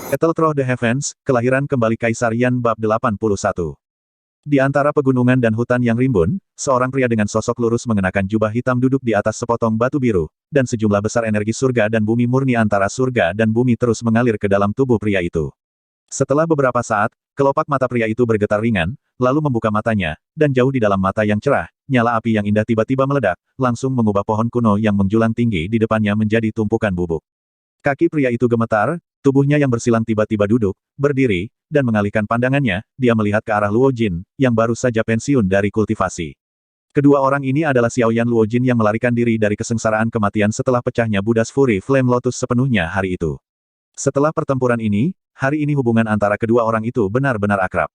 Battle Through the Heavens, Kelahiran Kembali Kaisar Yan Bab 81. Di antara pegunungan dan hutan yang rimbun, seorang pria dengan sosok lurus mengenakan jubah hitam duduk di atas sepotong batu biru, dan sejumlah besar energi surga dan bumi murni antara surga dan bumi terus mengalir ke dalam tubuh pria itu. Setelah beberapa saat, kelopak mata pria itu bergetar ringan, lalu membuka matanya, dan jauh di dalam mata yang cerah, nyala api yang indah tiba-tiba meledak, langsung mengubah pohon kuno yang menjulang tinggi di depannya menjadi tumpukan bubuk. Kaki pria itu gemetar, tubuhnya yang bersilang tiba-tiba duduk, berdiri, dan mengalihkan pandangannya, dia melihat ke arah Luo Jin, yang baru saja pensiun dari kultivasi. Kedua orang ini adalah Xiaoyan Luo Jin yang melarikan diri dari kesengsaraan kematian setelah pecahnya Buddha's Fury Flame Lotus sepenuhnya hari itu. Setelah pertempuran ini, hari ini hubungan antara kedua orang itu benar-benar akrab.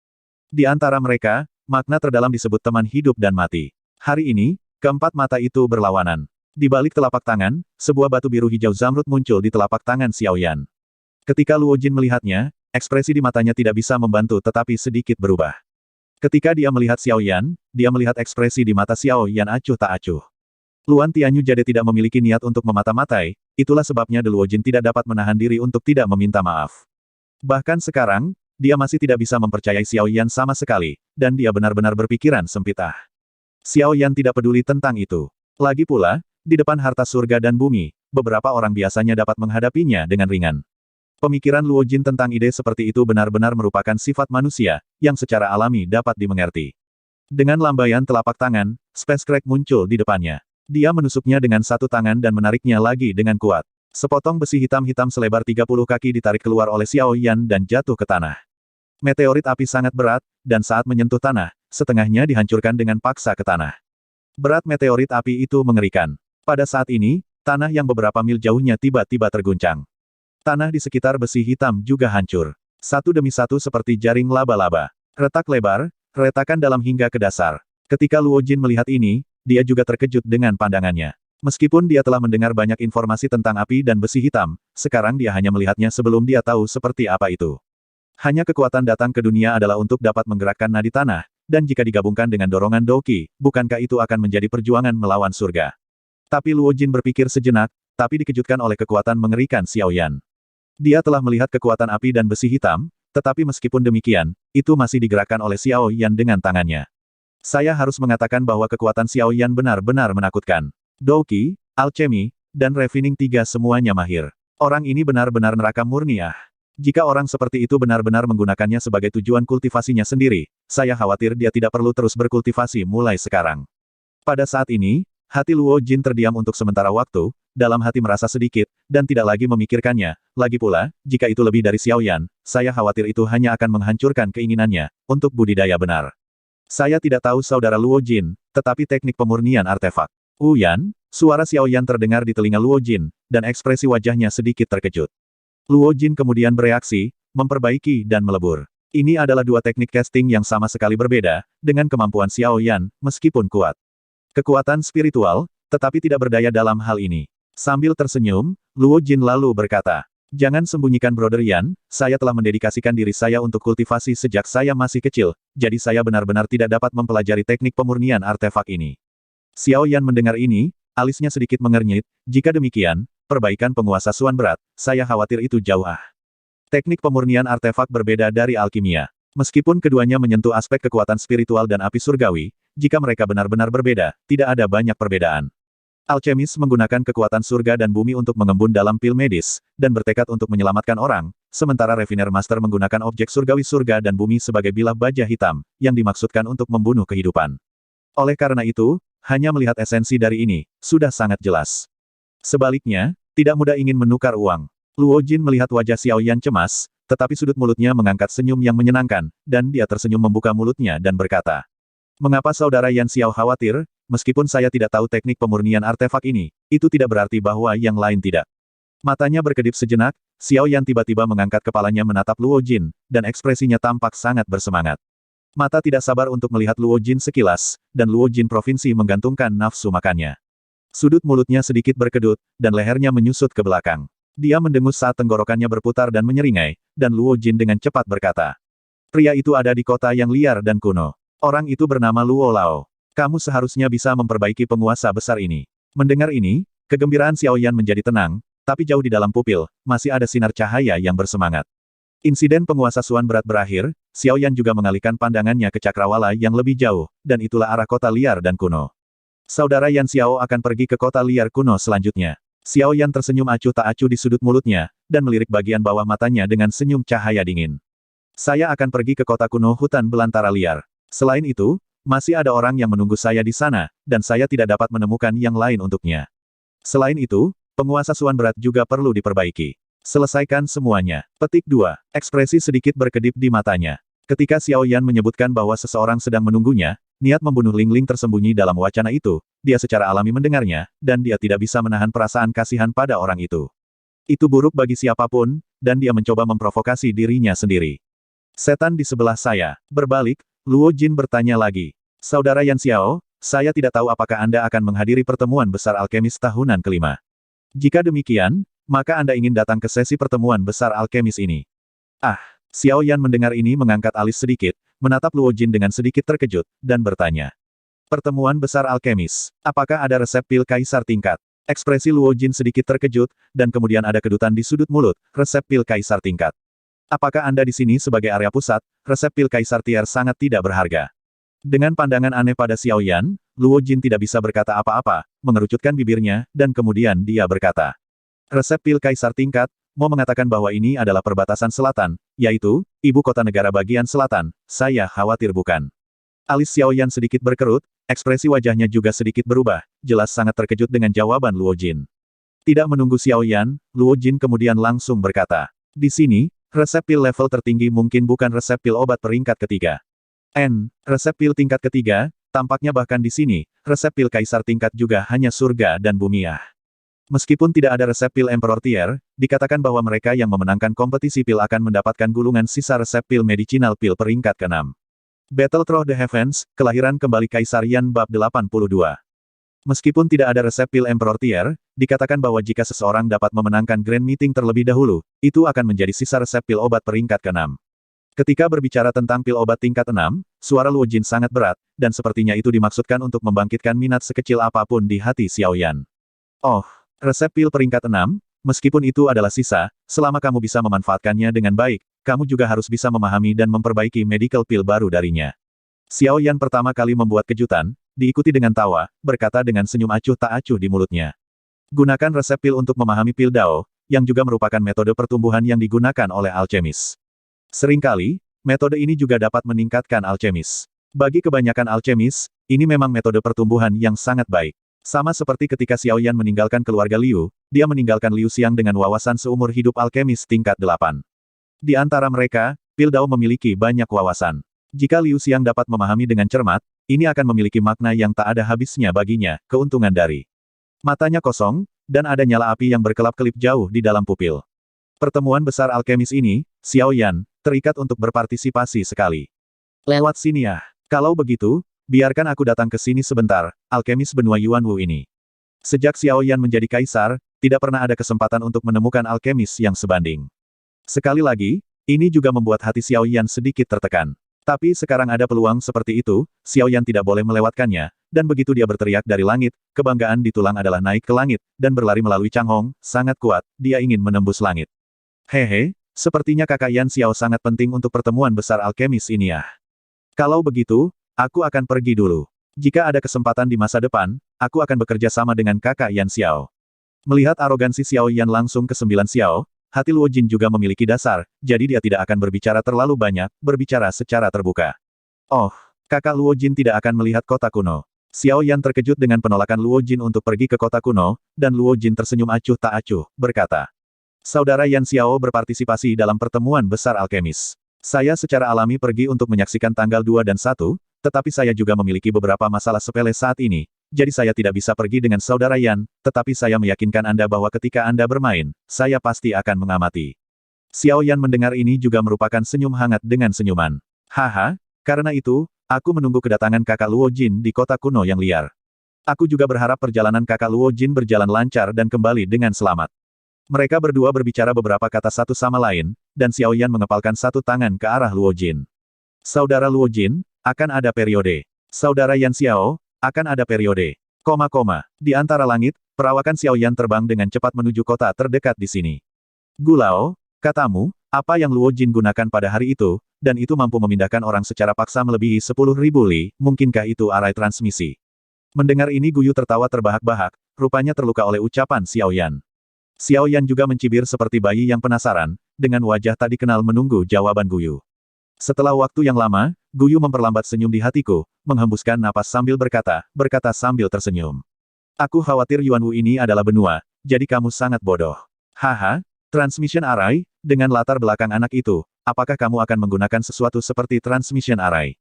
Di antara mereka, makna terdalam disebut teman hidup dan mati. Hari ini, keempat mata itu berlawanan. Di balik telapak tangan, sebuah batu biru hijau zamrud muncul di telapak tangan Xiaoyan. Ketika Luo Jin melihatnya, ekspresi di matanya tidak bisa membantu tetapi sedikit berubah. Ketika dia melihat Xiaoyan, dia melihat ekspresi di mata Xiaoyan acuh tak acuh. Luan Tianyu Jade tidak memiliki niat untuk memata-matai, itulah sebabnya Luo Jin tidak dapat menahan diri untuk tidak meminta maaf. Bahkan sekarang, dia masih tidak bisa mempercayai Xiaoyan sama sekali, dan dia benar-benar berpikiran sempit. Xiaoyan tidak peduli tentang itu. Lagi pula, di depan harta surga dan bumi, beberapa orang biasanya dapat menghadapinya dengan ringan. Pemikiran Luo Jin tentang ide seperti itu benar-benar merupakan sifat manusia, yang secara alami dapat dimengerti. Dengan lambaian telapak tangan, Space Crack muncul di depannya. Dia menusuknya dengan satu tangan dan menariknya lagi dengan kuat. Sepotong besi hitam-hitam selebar 30 kaki ditarik keluar oleh Xiaoyan dan jatuh ke tanah. Meteorit api sangat berat, dan saat menyentuh tanah, setengahnya dihancurkan dengan paksa ke tanah. Berat meteorit api itu mengerikan. Pada saat ini, tanah yang beberapa mil jauhnya tiba-tiba terguncang. Tanah di sekitar besi hitam juga hancur. Satu demi satu seperti jaring laba-laba. Retak lebar, retakan dalam hingga ke dasar. Ketika Luo Jin melihat ini, dia juga terkejut dengan pandangannya. Meskipun dia telah mendengar banyak informasi tentang api dan besi hitam, sekarang dia hanya melihatnya sebelum dia tahu seperti apa itu. Hanya kekuatan datang ke dunia adalah untuk dapat menggerakkan nadi tanah, dan jika digabungkan dengan dorongan Doqi, bukankah itu akan menjadi perjuangan melawan surga? Tapi Luo Jin berpikir sejenak, tapi dikejutkan oleh kekuatan mengerikan Xiaoyan. Dia telah melihat kekuatan api dan besi hitam, tetapi meskipun demikian, itu masih digerakkan oleh Xiaoyan dengan tangannya. Saya harus mengatakan bahwa kekuatan Xiaoyan benar-benar menakutkan. Doqi, alchemy, dan refining tiga semuanya mahir. Orang ini benar-benar neraka murni. Jika orang seperti itu benar-benar menggunakannya sebagai tujuan kultivasinya sendiri, saya khawatir dia tidak perlu terus berkultivasi mulai sekarang. Pada saat ini, hati Luo Jin terdiam untuk sementara waktu, dalam hati merasa sedikit, dan tidak lagi memikirkannya. Lagi pula, jika itu lebih dari Xiaoyan, saya khawatir itu hanya akan menghancurkan keinginannya untuk budidaya benar. Saya tidak tahu saudara Luo Jin, tetapi teknik pemurnian artefak. Yan, suara Xiaoyan terdengar di telinga Luo Jin, dan ekspresi wajahnya sedikit terkejut. Luo Jin kemudian bereaksi, memperbaiki dan melebur. Ini adalah dua teknik casting yang sama sekali berbeda, dengan kemampuan Xiaoyan, meskipun kuat. Kekuatan spiritual, tetapi tidak berdaya dalam hal ini. Sambil tersenyum, Luo Jin lalu berkata, "Jangan sembunyikan Brother Yan, saya telah mendedikasikan diri saya untuk kultivasi sejak saya masih kecil, jadi saya benar-benar tidak dapat mempelajari teknik pemurnian artefak ini." Xiaoyan mendengar ini, alisnya sedikit mengernyit, jika demikian, perbaikan penguasa Suan berat, saya khawatir itu jauh. Teknik pemurnian artefak berbeda dari alkimia. Meskipun keduanya menyentuh aspek kekuatan spiritual dan api surgawi, jika mereka benar-benar berbeda, tidak ada banyak perbedaan. Alchemis menggunakan kekuatan surga dan bumi untuk mengembun dalam pil medis, dan bertekad untuk menyelamatkan orang, sementara Refiner Master menggunakan objek surgawi surga dan bumi sebagai bilah baja hitam, yang dimaksudkan untuk membunuh kehidupan. Oleh karena itu, hanya melihat esensi dari ini, sudah sangat jelas. Sebaliknya, tidak mudah ingin menukar uang. Luo Jin melihat wajah Xiaoyan cemas, tetapi sudut mulutnya mengangkat senyum yang menyenangkan, dan dia tersenyum membuka mulutnya dan berkata, "Mengapa saudara Yan Xiao khawatir? Meskipun saya tidak tahu teknik pemurnian artefak ini, itu tidak berarti bahwa yang lain tidak." Matanya berkedip sejenak, Xiaoyan tiba-tiba mengangkat kepalanya menatap Luo Jin, dan ekspresinya tampak sangat bersemangat. Mata tidak sabar untuk melihat Luo Jin sekilas, dan Luo Jin provinsi menggantungkan nafsu makannya. Sudut mulutnya sedikit berkedut, dan lehernya menyusut ke belakang. Dia mendengus saat tenggorokannya berputar dan menyeringai, dan Luo Jin dengan cepat berkata, "Pria itu ada di kota yang liar dan kuno. Orang itu bernama Luo Lao. Kamu seharusnya bisa memperbaiki penguasa besar ini." Mendengar ini, kegembiraan Xiaoyan menjadi tenang, tapi jauh di dalam pupil, masih ada sinar cahaya yang bersemangat. Insiden penguasa Suan berat berakhir, Xiao Yan juga mengalihkan pandangannya ke cakrawala yang lebih jauh, dan itulah arah kota liar dan kuno. Saudara Yan Xiao akan pergi ke kota liar kuno selanjutnya. Xiao Yan tersenyum acuh tak acuh di sudut mulutnya, dan melirik bagian bawah matanya dengan senyum cahaya dingin. Saya akan pergi ke kota kuno hutan belantara liar. Selain itu, masih ada orang yang menunggu saya di sana, dan saya tidak dapat menemukan yang lain untuknya. Selain itu, penguasa Suan berat juga perlu diperbaiki. Selesaikan semuanya. Petik 2. Ekspresi sedikit berkedip di matanya. Ketika Xiao Yan menyebutkan bahwa seseorang sedang menunggunya, niat membunuh Ling Ling tersembunyi dalam wacana itu, dia secara alami mendengarnya, dan dia tidak bisa menahan perasaan kasihan pada orang itu. Itu buruk bagi siapapun, dan dia mencoba memprovokasi dirinya sendiri. Setan di sebelah saya. Berbalik, Luo Jin bertanya lagi. Saudara Yan Xiao, saya tidak tahu apakah Anda akan menghadiri pertemuan besar alkemis tahunan kelima. Jika demikian, maka Anda ingin datang ke sesi pertemuan besar alkemis ini. Ah, Xiao Yan mendengar ini mengangkat alis sedikit, menatap Luo Jin dengan sedikit terkejut, dan bertanya. Pertemuan besar alkemis, apakah ada resep pil kaisar tingkat? Ekspresi Luo Jin sedikit terkejut, dan kemudian ada kedutan di sudut mulut, resep pil kaisar tingkat. Apakah Anda di sini sebagai area pusat, resep pil kaisar tier sangat tidak berharga. Dengan pandangan aneh pada Xiao Yan, Luo Jin tidak bisa berkata apa-apa, mengerucutkan bibirnya, dan kemudian dia berkata. Resep pil kaisar tingkat, mau mengatakan bahwa ini adalah perbatasan selatan, yaitu, ibu kota negara bagian selatan, saya khawatir bukan. Alis Xiao Yan sedikit berkerut, ekspresi wajahnya juga sedikit berubah, jelas sangat terkejut dengan jawaban Luo Jin. Tidak menunggu Xiao Yan, Luo Jin kemudian langsung berkata, di sini, resep pil level tertinggi mungkin bukan resep pil obat peringkat ketiga. Resep pil tingkat ketiga, tampaknya bahkan di sini, resep pil kaisar tingkat juga hanya surga dan bumi ah. Meskipun tidak ada resep pil Emperor Tier, dikatakan bahwa mereka yang memenangkan kompetisi pil akan mendapatkan gulungan sisa resep pil medicinal pil peringkat ke-6. Battle Through the Heavens, kelahiran kembali Kaisar Yan bab 82. Meskipun tidak ada resep pil Emperor Tier, dikatakan bahwa jika seseorang dapat memenangkan Grand Meeting terlebih dahulu, itu akan menjadi sisa resep pil obat peringkat ke-6. Ketika berbicara tentang pil obat tingkat 6, suara Luo Jin sangat berat, dan sepertinya itu dimaksudkan untuk membangkitkan minat sekecil apapun di hati Xiao Yan. Oh. Resep pil peringkat 6, meskipun itu adalah sisa, selama kamu bisa memanfaatkannya dengan baik, kamu juga harus bisa memahami dan memperbaiki medical pil baru darinya. Xiao Yan pertama kali membuat kejutan, diikuti dengan tawa, berkata dengan senyum acuh tak acuh di mulutnya. Gunakan resep pil untuk memahami pil Dao, yang juga merupakan metode pertumbuhan yang digunakan oleh alkemis. Seringkali, metode ini juga dapat meningkatkan alkemis. Bagi kebanyakan alkemis, ini memang metode pertumbuhan yang sangat baik. Sama seperti ketika Xiao Yan meninggalkan keluarga Liu, dia meninggalkan Liu Xiang dengan wawasan seumur hidup alkemis tingkat 8. Di antara mereka, pil Dao memiliki banyak wawasan. Jika Liu Xiang dapat memahami dengan cermat, ini akan memiliki makna yang tak ada habisnya baginya, keuntungan dari matanya kosong, dan ada nyala api yang berkelap-kelip jauh di dalam pupil. Pertemuan besar alkemis ini, Xiao Yan, terikat untuk berpartisipasi sekali. Lewat sini ya. Kalau begitu, biarkan aku datang ke sini sebentar, alkemis benua Yuan Wu ini. Sejak Xiao Yan menjadi kaisar, tidak pernah ada kesempatan untuk menemukan alkemis yang sebanding. Sekali lagi, ini juga membuat hati Xiao Yan sedikit tertekan. Tapi sekarang ada peluang seperti itu, Xiao Yan tidak boleh melewatkannya, dan begitu dia berteriak dari langit, kebanggaan di tulang adalah naik ke langit, dan berlari melalui Changhong, sangat kuat, dia ingin menembus langit. Hehe, sepertinya kakak Yan Xiao sangat penting untuk pertemuan besar alkemis ini ya. Kalau begitu, aku akan pergi dulu. Jika ada kesempatan di masa depan, aku akan bekerja sama dengan kakak Yan Xiao. Melihat arogansi Xiao Yan langsung ke 9 Xiao, hati Luo Jin juga memiliki dasar, jadi dia tidak akan berbicara terlalu banyak, berbicara secara terbuka. Oh, kakak Luo Jin tidak akan melihat kota kuno. Xiao Yan terkejut dengan penolakan Luo Jin untuk pergi ke kota kuno, dan Luo Jin tersenyum acuh tak acuh, berkata. Saudara Yan Xiao berpartisipasi dalam pertemuan besar alkemis. Saya secara alami pergi untuk menyaksikan tanggal 2 dan 1, tetapi saya juga memiliki beberapa masalah sepele saat ini, jadi saya tidak bisa pergi dengan saudara Yan, tetapi saya meyakinkan Anda bahwa ketika Anda bermain, saya pasti akan mengamati. Xiao Yan mendengar ini juga merupakan senyum hangat dengan senyuman. Haha, karena itu, aku menunggu kedatangan kakak Luo Jin di kota kuno yang liar. Aku juga berharap perjalanan kakak Luo Jin berjalan lancar dan kembali dengan selamat. Mereka berdua berbicara beberapa kata satu sama lain, dan Xiao Yan mengepalkan satu tangan ke arah Luo Jin. Saudara Luo Jin, akan ada periode. Saudara Yan Xiao, akan ada periode. Di antara langit, perawakan Xiao Yan terbang dengan cepat menuju kota terdekat di sini. Gulao, katamu, Apa yang Luo Jin gunakan pada hari itu, dan itu mampu memindahkan orang secara paksa melebihi 10.000 li, mungkinkah itu arai transmisi? Mendengar ini Guyu tertawa terbahak-bahak, rupanya terluka oleh ucapan Xiao Yan. Xiao Yan juga mencibir seperti bayi yang penasaran, dengan wajah tak dikenal menunggu jawaban Guyu. Setelah waktu yang lama, Guyu memperlambat senyum di hatiku, menghembuskan napas sambil berkata sambil tersenyum. Aku khawatir Yuan Wu ini adalah benua, jadi kamu sangat bodoh. Haha, transmission array, dengan latar belakang anak itu, apakah kamu akan menggunakan sesuatu seperti transmission array?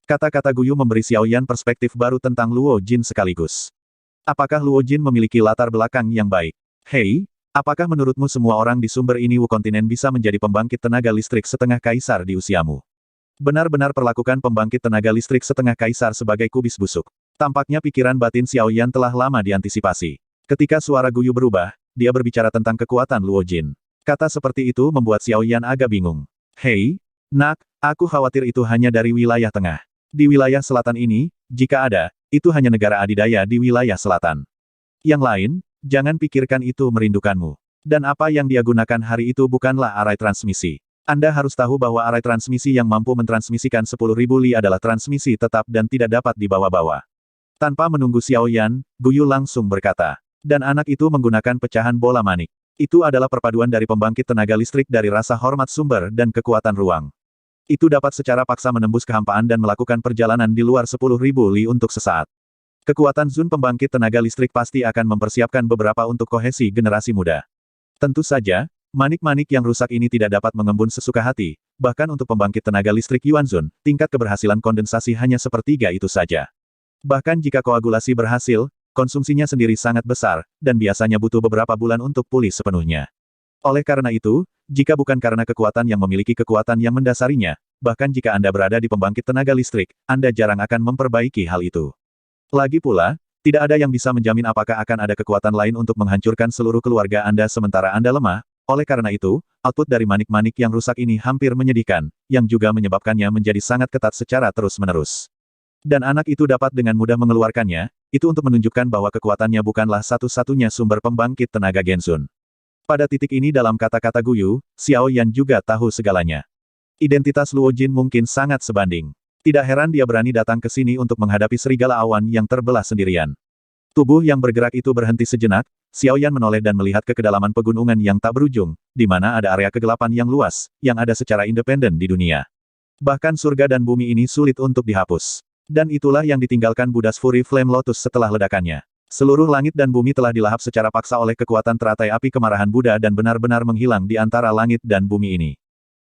Kata-kata Guyu memberi Xiao Yan perspektif baru tentang Luo Jin sekaligus. Apakah Luo Jin memiliki latar belakang yang baik? Hei, apakah menurutmu semua orang di sumber ini Wu kontinen bisa menjadi pembangkit tenaga listrik setengah kaisar di usiamu? Benar-benar perlakukan pembangkit tenaga listrik setengah kaisar sebagai kubis busuk. Tampaknya pikiran batin Xiao Yan telah lama diantisipasi. Ketika suara Guyu berubah, dia berbicara tentang kekuatan Luo Jin. Kata seperti itu membuat Xiao Yan agak bingung. Hei, nak, aku khawatir itu hanya dari wilayah tengah. Di wilayah selatan ini, jika ada, itu hanya negara adidaya di wilayah selatan. Yang lain, jangan pikirkan itu merindukanmu. Dan apa yang dia gunakan hari itu bukanlah arai transmisi. Anda harus tahu bahwa arai transmisi yang mampu mentransmisikan 10.000 li adalah transmisi tetap dan tidak dapat dibawa-bawa. Tanpa menunggu Xiao Yan, Guyu langsung berkata. Dan anak itu menggunakan pecahan bola manik. Itu adalah perpaduan dari pembangkit tenaga listrik dari rasa hormat sumber dan kekuatan ruang. Itu dapat secara paksa menembus kehampaan dan melakukan perjalanan di luar 10.000 li untuk sesaat. Kekuatan Zun pembangkit tenaga listrik pasti akan mempersiapkan beberapa untuk kohesi generasi muda. Tentu saja, manik-manik yang rusak ini tidak dapat mengembun sesuka hati, bahkan untuk pembangkit tenaga listrik Yuan Zun, tingkat keberhasilan kondensasi hanya sepertiga itu saja. Bahkan jika koagulasi berhasil, konsumsinya sendiri sangat besar, dan biasanya butuh beberapa bulan untuk pulih sepenuhnya. Oleh karena itu, jika bukan karena kekuatan yang memiliki kekuatan yang mendasarinya, bahkan jika Anda berada di pembangkit tenaga listrik, Anda jarang akan memperbaiki hal itu. Lagi pula, tidak ada yang bisa menjamin apakah akan ada kekuatan lain untuk menghancurkan seluruh keluarga Anda sementara Anda lemah, oleh karena itu, output dari manik-manik yang rusak ini hampir menyedihkan, yang juga menyebabkannya menjadi sangat ketat secara terus-menerus. Dan anak itu dapat dengan mudah mengeluarkannya, itu untuk menunjukkan bahwa kekuatannya bukanlah satu-satunya sumber pembangkit tenaga Genshin. Pada titik ini dalam kata-kata Guyu, Xiao Yan juga tahu segalanya. Identitas Luo Jin mungkin sangat sebanding. Tidak heran dia berani datang ke sini untuk menghadapi serigala awan yang terbelah sendirian. Tubuh yang bergerak itu berhenti sejenak, Xiao Yan menoleh dan melihat ke kedalaman pegunungan yang tak berujung, di mana ada area kegelapan yang luas, yang ada secara independen di dunia. Bahkan surga dan bumi ini sulit untuk dihapus. Dan itulah yang ditinggalkan Buddha's Fury Flame Lotus setelah ledakannya. Seluruh langit dan bumi telah dilahap secara paksa oleh kekuatan teratai api kemarahan Buddha dan benar-benar menghilang di antara langit dan bumi ini.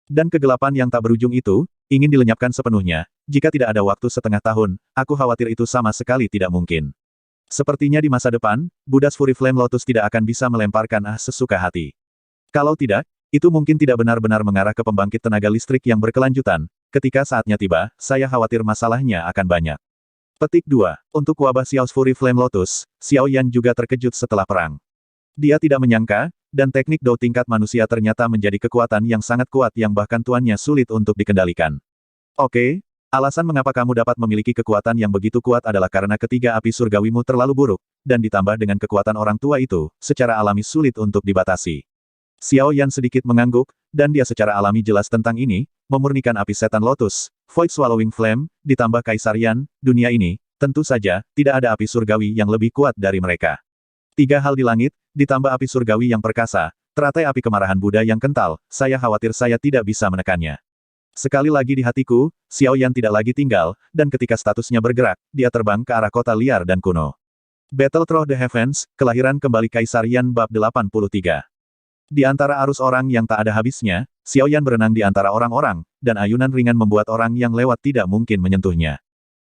Dan kegelapan yang tak berujung itu, ingin dilenyapkan sepenuhnya, jika tidak ada waktu setengah tahun, aku khawatir itu sama sekali tidak mungkin. Sepertinya di masa depan, Buddha's Fury Flame Lotus tidak akan bisa melemparkan sesuka hati. Kalau tidak, itu mungkin tidak benar-benar mengarah ke pembangkit tenaga listrik yang berkelanjutan. Ketika saatnya tiba, saya khawatir masalahnya akan banyak. Petik 2. Untuk wabah Xiao's Fury Flame Lotus, Xiao Yan juga terkejut setelah perang. Dia tidak menyangka, dan teknik Dao tingkat manusia ternyata menjadi kekuatan yang sangat kuat yang bahkan tuannya sulit untuk dikendalikan. Oke, alasan mengapa kamu dapat memiliki kekuatan yang begitu kuat adalah karena ketiga api surgawimu terlalu buruk, dan ditambah dengan kekuatan orang tua itu, secara alami sulit untuk dibatasi. Xiao Yan sedikit mengangguk, dan dia secara alami jelas tentang ini, memurnikan api setan lotus, Void Swallowing Flame, ditambah Kaisar Yan, dunia ini, tentu saja, tidak ada api surgawi yang lebih kuat dari mereka. Tiga hal di langit, ditambah api surgawi yang perkasa, teratai api kemarahan Buddha yang kental, saya khawatir saya tidak bisa menekannya. Sekali lagi di hatiku, Xiao Yan tidak lagi tinggal, dan ketika statusnya bergerak, dia terbang ke arah kota liar dan kuno. Battle Through the Heavens, kelahiran kembali Kaisar Yan bab 83. Di antara arus orang yang tak ada habisnya, Xiao Yan berenang di antara orang-orang, dan ayunan ringan membuat orang yang lewat tidak mungkin menyentuhnya.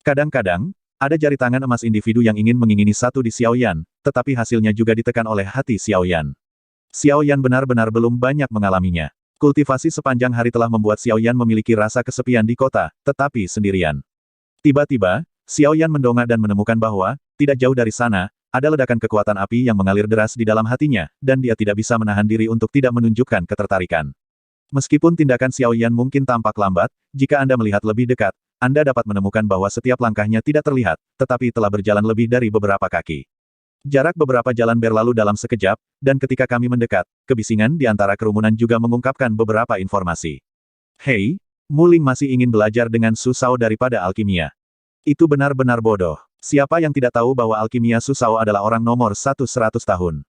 Kadang-kadang, ada jari tangan emas individu yang ingin mengingini satu di Xiao Yan, tetapi hasilnya juga ditekan oleh hati Xiao Yan. Xiao Yan benar-benar belum banyak mengalaminya. Kultivasi sepanjang hari telah membuat Xiao Yan memiliki rasa kesepian di kota, tetapi sendirian. Tiba-tiba, Xiao Yan mendongak dan menemukan bahwa, tidak jauh dari sana, ada ledakan kekuatan api yang mengalir deras di dalam hatinya, dan dia tidak bisa menahan diri untuk tidak menunjukkan ketertarikan. Meskipun tindakan Xiao Yan mungkin tampak lambat, jika Anda melihat lebih dekat, Anda dapat menemukan bahwa setiap langkahnya tidak terlihat, tetapi telah berjalan lebih dari beberapa kaki. Jarak beberapa jalan berlalu dalam sekejap, dan ketika kami mendekat, kebisingan di antara kerumunan juga mengungkapkan beberapa informasi. Hei, Muling masih ingin belajar dengan Susao daripada alkimia. Itu benar-benar bodoh. Siapa yang tidak tahu bahwa alkimia Susao adalah orang nomor 100 tahun?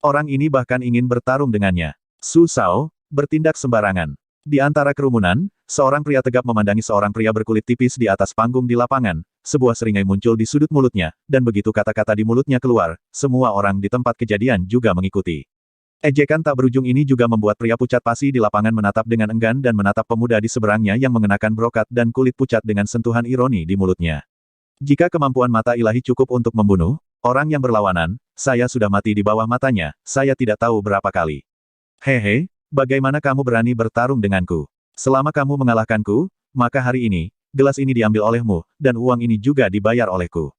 Orang ini bahkan ingin bertarung dengannya. Susao, bertindak sembarangan. Di antara kerumunan, seorang pria tegap memandangi seorang pria berkulit tipis di atas panggung di lapangan. Sebuah seringai muncul di sudut mulutnya, dan begitu kata-kata di mulutnya keluar, semua orang di tempat kejadian juga mengikuti. Ejekan tak berujung ini juga membuat pria pucat pasi di lapangan menatap dengan enggan dan menatap pemuda di seberangnya yang mengenakan brokat dan kulit pucat dengan sentuhan ironi di mulutnya. Jika kemampuan mata ilahi cukup untuk membunuh orang yang berlawanan, saya sudah mati di bawah matanya, saya tidak tahu berapa kali. Hehe, bagaimana kamu berani bertarung denganku? Selama kamu mengalahkanku, maka hari ini, gelas ini diambil olehmu, dan uang ini juga dibayar olehku.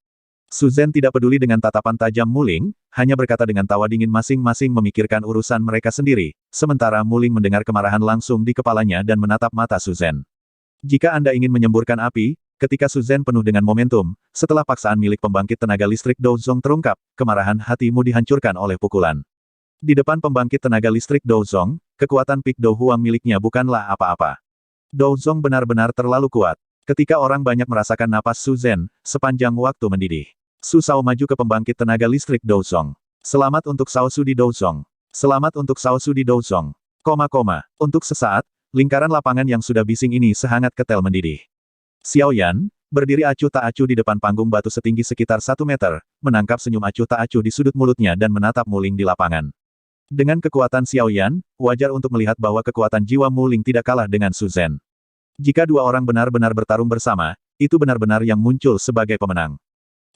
Su Zhen tidak peduli dengan tatapan tajam Muling, hanya berkata dengan tawa dingin masing-masing memikirkan urusan mereka sendiri, sementara Muling mendengar kemarahan langsung di kepalanya dan menatap mata Su Zhen. Jika Anda ingin menyemburkan api, ketika Su Zhen penuh dengan momentum, setelah paksaan milik pembangkit tenaga listrik Douzong terungkap, kemarahan hatimu dihancurkan oleh pukulan. Di depan pembangkit tenaga listrik Douzong, kekuatan Pik Dou Huang miliknya bukanlah apa-apa. Douzong benar-benar terlalu kuat. Ketika orang banyak merasakan napas Su Zhen, sepanjang waktu mendidih. Su Sao maju ke pembangkit tenaga listrik Douzong. Selamat untuk Sao Su di Douzong. Selamat untuk Sao Su di Douzong. Untuk sesaat, lingkaran lapangan yang sudah bising ini sehangat ketel mendidih. Xiao Yan, berdiri acuh tak acuh di depan panggung batu setinggi sekitar 1 meter, menangkap senyum acuh tak acuh di sudut mulutnya dan menatap Muling di lapangan. Dengan kekuatan Xiao Yan, wajar untuk melihat bahwa kekuatan jiwa Muling tidak kalah dengan Su Zhen. Jika dua orang benar-benar bertarung bersama, itu benar-benar yang muncul sebagai pemenang.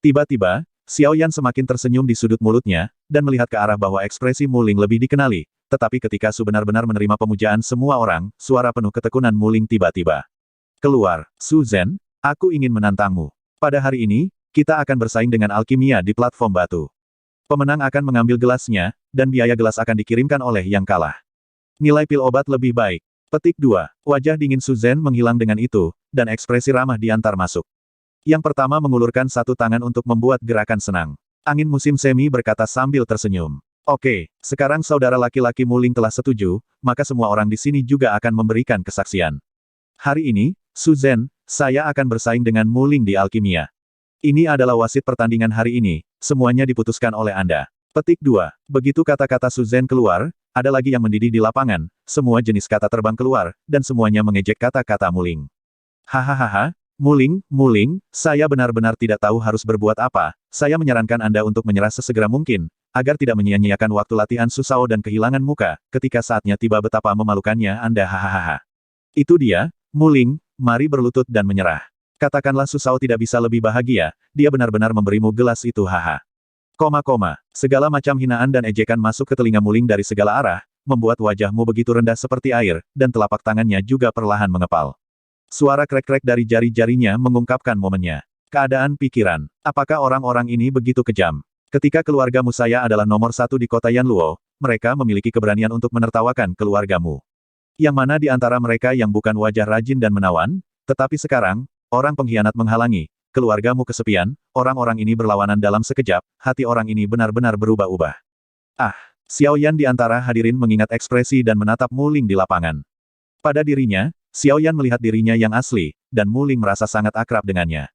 Tiba-tiba, Xiao Yan semakin tersenyum di sudut mulutnya, dan melihat ke arah bahwa ekspresi Muling lebih dikenali, tetapi ketika Su benar-benar menerima pemujaan semua orang, suara penuh ketekunan Muling tiba-tiba keluar. Su Zhen, aku ingin menantangmu. Pada hari ini, kita akan bersaing dengan alkimia di platform batu. Pemenang akan mengambil gelasnya, dan biaya gelas akan dikirimkan oleh yang kalah. Nilai pil obat lebih baik. Petik 2. Wajah dingin Su Zhen menghilang dengan itu, dan ekspresi ramah diantar masuk. Yang pertama mengulurkan satu tangan untuk membuat gerakan senang. Angin musim semi berkata sambil tersenyum. Oke, sekarang saudara laki-laki Muling telah setuju, maka semua orang di sini juga akan memberikan kesaksian. Hari ini, Su Zhen, saya akan bersaing dengan Muling di alkimia. Ini adalah wasit pertandingan hari ini, semuanya diputuskan oleh Anda. Petik 2. Begitu kata-kata Su Zhen keluar, ada lagi yang mendidih di lapangan, semua jenis kata terbang keluar, dan semuanya mengejek kata-kata Muling. Hahaha. Muling, saya benar-benar tidak tahu harus berbuat apa, saya menyarankan Anda untuk menyerah sesegera mungkin, agar tidak menyia-nyiakan waktu latihan Susao dan kehilangan muka, ketika saatnya tiba betapa memalukannya Anda hahaha. Itu dia, Muling, mari berlutut dan menyerah. Katakanlah Susao tidak bisa lebih bahagia, dia benar-benar memberimu gelas itu haha. Segala macam hinaan dan ejekan masuk ke telinga Muling dari segala arah, membuat wajahmu begitu rendah seperti air, dan telapak tangannya juga perlahan mengepal. Suara krek-krek dari jari-jarinya mengungkapkan momennya. Keadaan pikiran. Apakah orang-orang ini begitu kejam? Ketika keluargamu saya adalah nomor 1 di kota Yanluo, mereka memiliki keberanian untuk menertawakan keluargamu. Yang mana di antara mereka yang bukan wajah rajin dan menawan? Tetapi sekarang, orang pengkhianat menghalangi, keluargamu kesepian, orang-orang ini berlawanan dalam sekejap, hati orang ini benar-benar berubah-ubah. Xiao Yan di antara hadirin mengingat ekspresi dan menatap Muling di lapangan. Pada dirinya, Xiao Yan melihat dirinya yang asli, dan Muling merasa sangat akrab dengannya.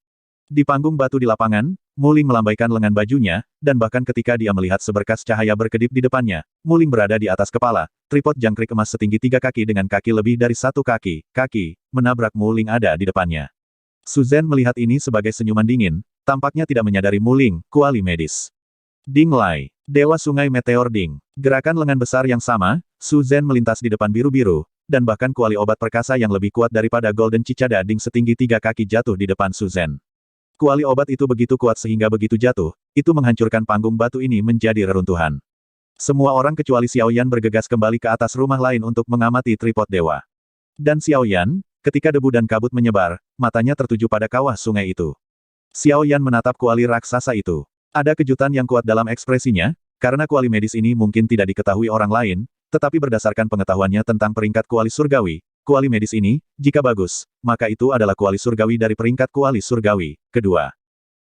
Di panggung batu di lapangan, Muling melambaikan lengan bajunya, dan bahkan ketika dia melihat seberkas cahaya berkedip di depannya, Muling berada di atas kepala, tripod jangkrik emas setinggi 3 kaki dengan kaki lebih dari 1 kaki, menabrak Muling ada di depannya. Su Zhen melihat ini sebagai senyuman dingin, tampaknya tidak menyadari Muling, kuali medis. Ding Lai, Dewa Sungai Meteor Ding. Gerakan lengan besar yang sama, Su Zhen melintas di depan biru-biru, dan bahkan kuali obat perkasa yang lebih kuat daripada Golden Cicada Ding setinggi 3 kaki jatuh di depan Su Zhen. Kuali obat itu begitu kuat sehingga begitu jatuh, itu menghancurkan panggung batu ini menjadi reruntuhan. Semua orang kecuali Xiao Yan bergegas kembali ke atas rumah lain untuk mengamati tripod dewa. Dan Xiao Yan, ketika debu dan kabut menyebar, matanya tertuju pada kawah sungai itu. Xiao Yan menatap kuali raksasa itu. Ada kejutan yang kuat dalam ekspresinya, karena kuali medis ini mungkin tidak diketahui orang lain, tetapi berdasarkan pengetahuannya tentang peringkat kuali surgawi, kuali medis ini, jika bagus, maka itu adalah kuali surgawi dari peringkat kuali surgawi kedua.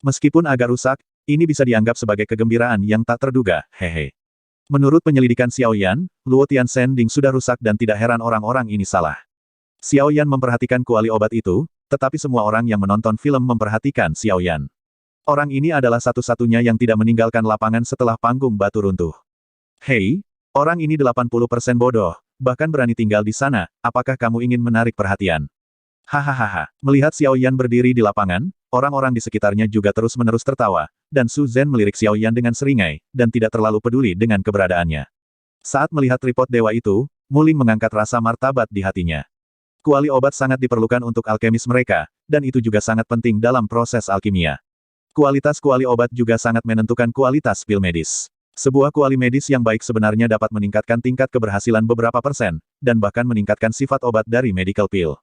Meskipun agak rusak, ini bisa dianggap sebagai kegembiraan yang tak terduga, hehe. Menurut penyelidikan Xiao Yan, Luo Tianzhending sudah rusak dan tidak heran orang-orang ini salah. Xiao Yan memperhatikan kuali obat itu, tetapi semua orang yang menonton film memperhatikan Xiao Yan. Orang ini adalah satu-satunya yang tidak meninggalkan lapangan setelah panggung batu runtuh. Hei, orang ini 80% bodoh, bahkan berani tinggal di sana, apakah kamu ingin menarik perhatian? Hahaha. Melihat Xiao Yan berdiri di lapangan, orang-orang di sekitarnya juga terus-menerus tertawa, dan Su Zhen melirik Xiao Yan dengan seringai, dan tidak terlalu peduli dengan keberadaannya. Saat melihat tripod dewa itu, Muling mengangkat rasa martabat di hatinya. Kuali obat sangat diperlukan untuk alkemis mereka, dan itu juga sangat penting dalam proses alkimia. Kualitas kuali obat juga sangat menentukan kualitas pil medis. Sebuah kuali medis yang baik sebenarnya dapat meningkatkan tingkat keberhasilan beberapa persen, dan bahkan meningkatkan sifat obat dari medical pill.